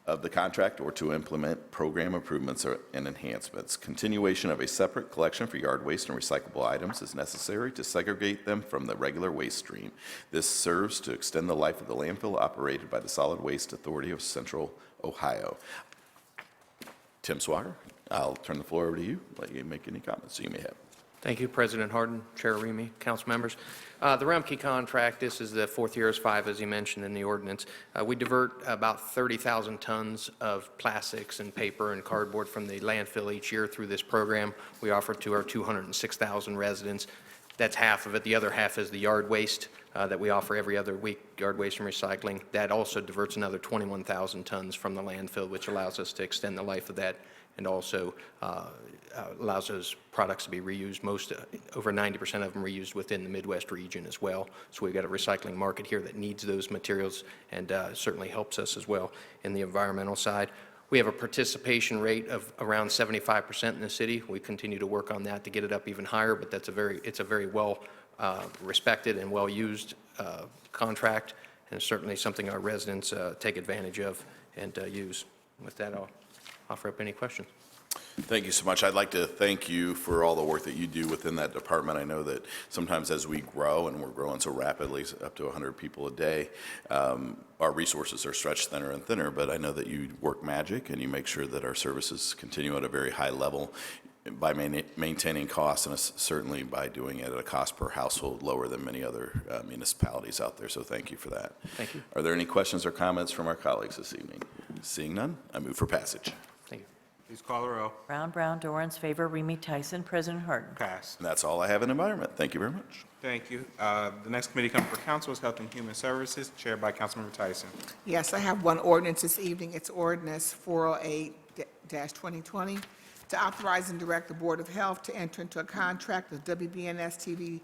S3: of the contract or to implement program improvements and enhancements. Continuation of a separate collection for yard waste and recyclable items is necessary to segregate them from the regular waste stream. This serves to extend the life of the landfill operated by the Solid Waste Authority of Central Ohio. Tim Swager, I'll turn the floor over to you, let you make any comments you may have.
S17: Thank you, President Harden, Chair Remy, council members. The Rumpke contract, this is the fourth year as 5, as you mentioned in the ordinance. We divert about 30,000 tons of plastics and paper and cardboard from the landfill each year through this program. We offer to our 206,000 residents. That's half of it. The other half is the yard waste that we offer every other week, yard waste and recycling. That also diverts another 21,000 tons from the landfill, which allows us to extend the life of that and also allows those products to be reused. Over 90% of them reused within the Midwest region as well. So we've got a recycling market here that needs those materials and certainly helps us as well in the environmental side. We have a participation rate of around 75% in the city. We continue to work on that to get it up even higher, but it's a very well respected and well used contract, and certainly something our residents take advantage of and use. With that, I'll offer up any questions.
S3: Thank you so much. I'd like to thank you for all the work that you do within that department. I know that sometimes as we grow, and we're growing so rapidly, up to 100 people a day, our resources are stretched thinner and thinner, but I know that you work magic and you make sure that our services continue at a very high level by maintaining costs, and certainly by doing it at a cost per household lower than many other municipalities out there. So thank you for that.
S17: Thank you.
S3: Are there any questions or comments from our colleagues this evening? Seeing none, I move for passage.
S17: Thank you.
S1: Please call the row.
S4: Brown, Dorans, favor, Remy Tyson, President Harden.
S1: Pass.
S3: And that's all I have in environment. Thank you very much.
S1: Thank you. The next committee coming for council is Health and Human Services, chaired by Councilmember Tyson.
S9: Yes, I have one ordinance this evening. It's ordinance 408-2020 to authorize and direct the Board of Health to enter into a contract with WBNS-TV,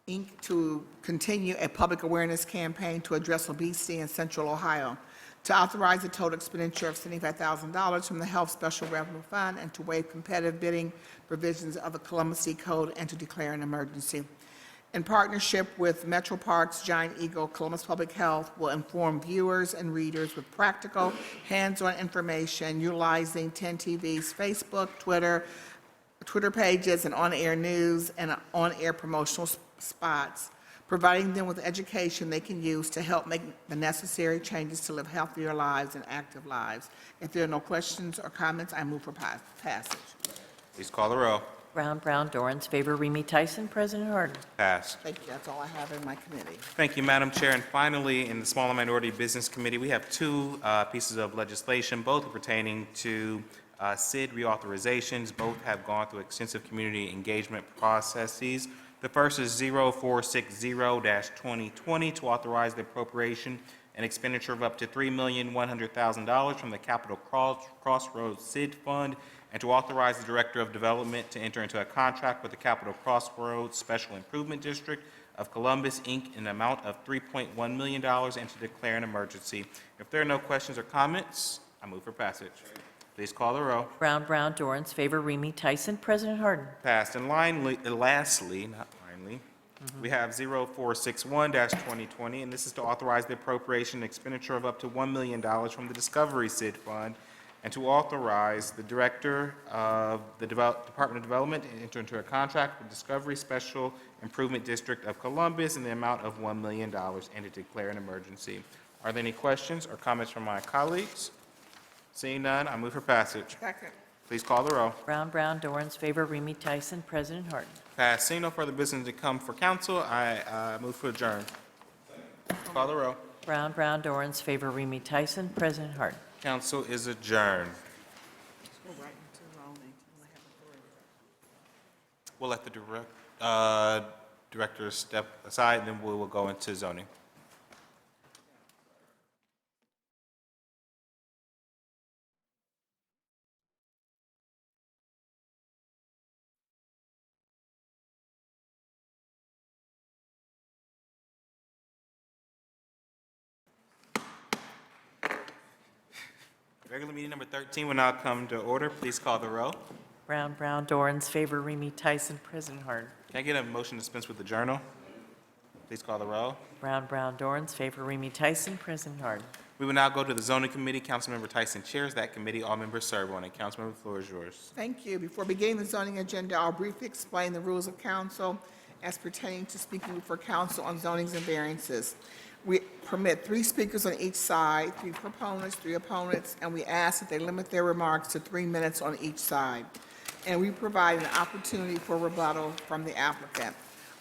S9: Inc. to continue a public awareness campaign to address obesity in Central Ohio, to authorize a total expenditure of $75,000 from the Health Special Revenue Fund, and to waive competitive bidding provisions of the Columbus City Code and to declare an emergency. In partnership with Metro Parks, Giant Eagle, Columbus Public Health will inform viewers and readers with practical, hands-on information utilizing 10 TV's Facebook, Twitter pages, and on-air news and on-air promotional spots, providing them with education they can use to help make the necessary changes to live healthier lives and active lives. If there are no questions or comments, I move for passage.
S1: Please call the row.
S4: Brown, Dorans, favor, Remy Tyson, President Harden.
S1: Pass.
S9: Thank you. That's all I have in my committee.
S1: Thank you, Madam Chair. And finally, in the Small and Minority Business Committee, we have two pieces of legislation, both pertaining to SID reauthorizations. Both have gone through extensive community engagement processes. The first is 0460-2020 to authorize the appropriation and expenditure of up to $3,100,000 from the Capital Crossroads SID Fund, and to authorize the Director of Development to enter into a contract with the Capital Crossroads Special Improvement District of Columbus, Inc. in an amount of $3.1 million and to declare an emergency. If there are no questions or comments, I move for passage. Please call the row.
S4: Brown, Dorans, favor, Remy Tyson, President Harden.
S1: Passed. And lastly, we have 0461-2020, and this is to authorize the appropriation and expenditure of up to $1 million from the Discovery SID Fund, and to authorize the Director of the Department of Development to enter into a contract with Discovery Special Improvement District of Columbus in the amount of $1 million and to declare an emergency. Are there any questions or comments from my colleagues? Seeing none, I move for passage.
S9: Second.
S1: Please call the row.
S4: Brown, Dorans, favor, Remy Tyson, President Harden.
S1: Passed. Seeing no further business to come for council, I move to adjourn. Call the row.
S4: Brown, Dorans, favor, Remy Tyson, President Harden.
S1: Council is adjourned. We'll let the director step aside, and then we will go into zoning. Regular meeting number 13 will now come to order. Please call the row.
S4: Brown, Dorans, favor, Remy Tyson, President Harden.
S1: Can I get a motion to dispense with the journal? Please call the row.
S4: Brown, Dorans, favor, Remy Tyson, President Harden.
S1: We will now go to the zoning committee. Councilmember Tyson chairs that committee. All members serve on it. Councilmember, the floor is yours.
S9: Thank you. Before beginning the zoning agenda, I'll briefly explain the rules of council as pertaining to speaking before council on zonings and variances. We permit 3 speakers on each side, 3 proponents, 3 opponents, and we ask that they limit their remarks to 3 minutes on each side. And we provide an opportunity for rebuttal from the applicant.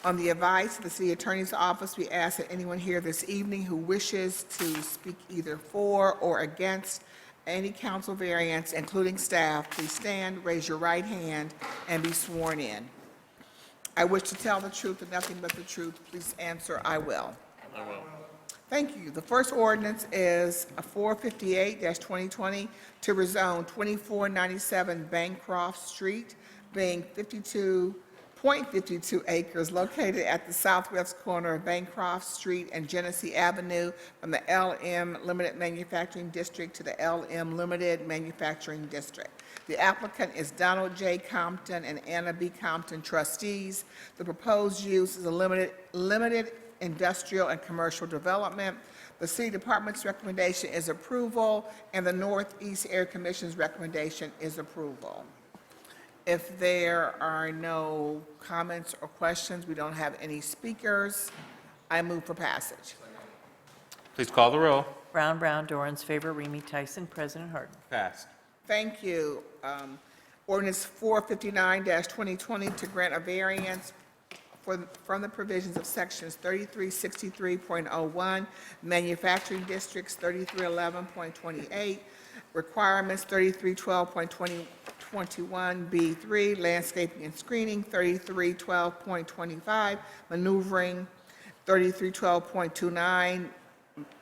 S9: On the advice of the city attorney's office, we ask that anyone here this evening who wishes to speak either for or against any council variance, including staff, please stand, raise your right hand, and be sworn in. I wish to tell the truth and nothing but the truth. Please answer, I will.
S15: I will.
S9: Thank you. The first ordinance is 458-2020 to rezone 2497 Bancroft Street, being 52.52 acres located at the southwest corner of Bancroft Street and Genesee Avenue from the LM Limited Manufacturing District to the LM Limited Manufacturing District. The applicant is Donald J. Compton and Anna B. Compton, trustees. The proposed use is a limited industrial and commercial development. The city department's recommendation is approval, and the Northeast Area Commission's recommendation is approval. If there are no comments or questions, we don't have any speakers, I move for passage.
S1: Please call the roll.
S4: Brown, Dorans, favor, Remy Tyson, President Harden.
S1: Passed.
S9: Thank you. Ordinance 459-2020 to grant a variance from the provisions of sections 3363.01, manufacturing districts 3311.28, requirements 3312.21B3, landscaping and screening 3312.25, maneuvering 3312.29,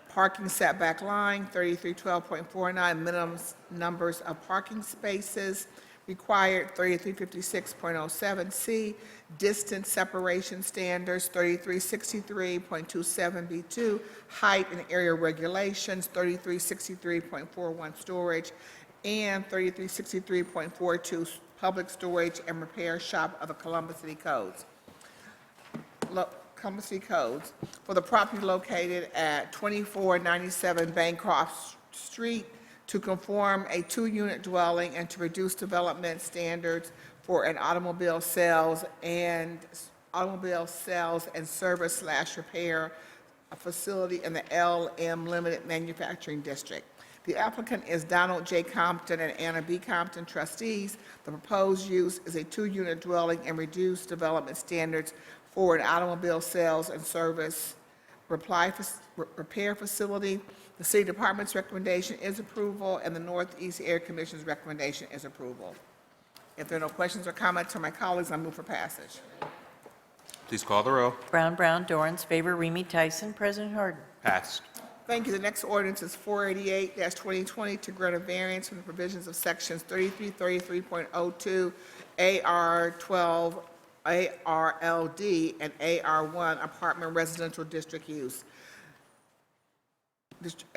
S9: parking setback line 3312.49, minimum numbers of parking spaces required 3356.07C, distance separation standards 3363.27B2, height and area regulations 3363.41, storage, and 3363.42, public storage and repair shop of the Columbus City Codes. Columbus City Codes for the property located at 2497 Bancroft Street to conform a 2-unit dwelling and to reduce development standards for an automobile sales and service/repair facility in the LM Limited Manufacturing District. The applicant is Donald J. Compton and Anna B. Compton, trustees. The proposed use is a 2-unit dwelling and reduced development standards for an automobile sales and service repair facility. The city department's recommendation is approval, and the Northeast Area Commission's recommendation is approval. If there are no questions or comments from my colleagues, I move for passage.
S1: Please call the roll.
S4: Brown, Dorans, favor, Remy Tyson, President Harden.
S1: Passed.
S9: Thank you. The next ordinance is 488-2020 to grant a variance from the provisions of sections 3333.02, AR12, ARLD, and AR1 apartment residential district use.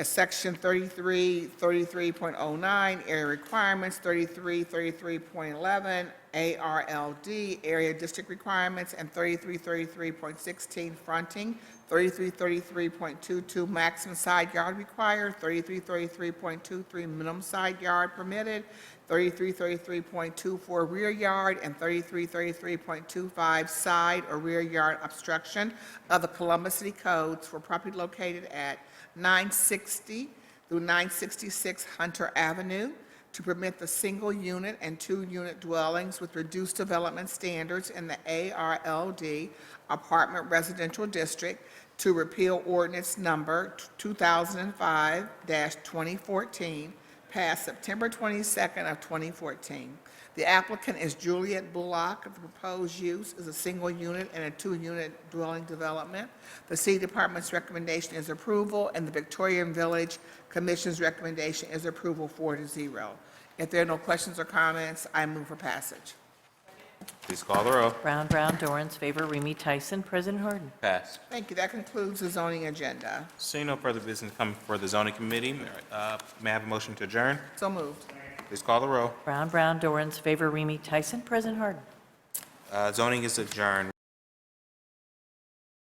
S9: Section 3333.09, area requirements, 3333.11, ARLD, area district requirements, and 3333.16, fronting, 3333.22, maximum side yard required, 3333.23, minimum side yard permitted, 3333.24, rear yard, and 3333.25, side or rear yard obstruction of the Columbus City Codes for property located at 960 through 966 Hunter Avenue to permit the single-unit and 2-unit dwellings with reduced development standards in the ARLD apartment residential district, to repeal ordinance number 2005-2014, passed September 22nd of 2014. The applicant is Juliet Bullock. The proposed use is a single unit and a 2-unit dwelling development. The city department's recommendation is approval, and the Victorian Village Commission's recommendation is approval 4-0. If there are no questions or comments, I move for passage.
S1: Please call the roll.
S4: Brown, Dorans, favor, Remy Tyson, President Harden.
S1: Passed.
S9: Thank you. That concludes the zoning agenda.
S1: Seeing no further business coming before the zoning committee, may I have a motion to adjourn?
S9: So moved.
S1: Please call the roll.
S4: Brown, Dorans, favor, Remy Tyson, President Harden.
S1: Zoning is adjourned.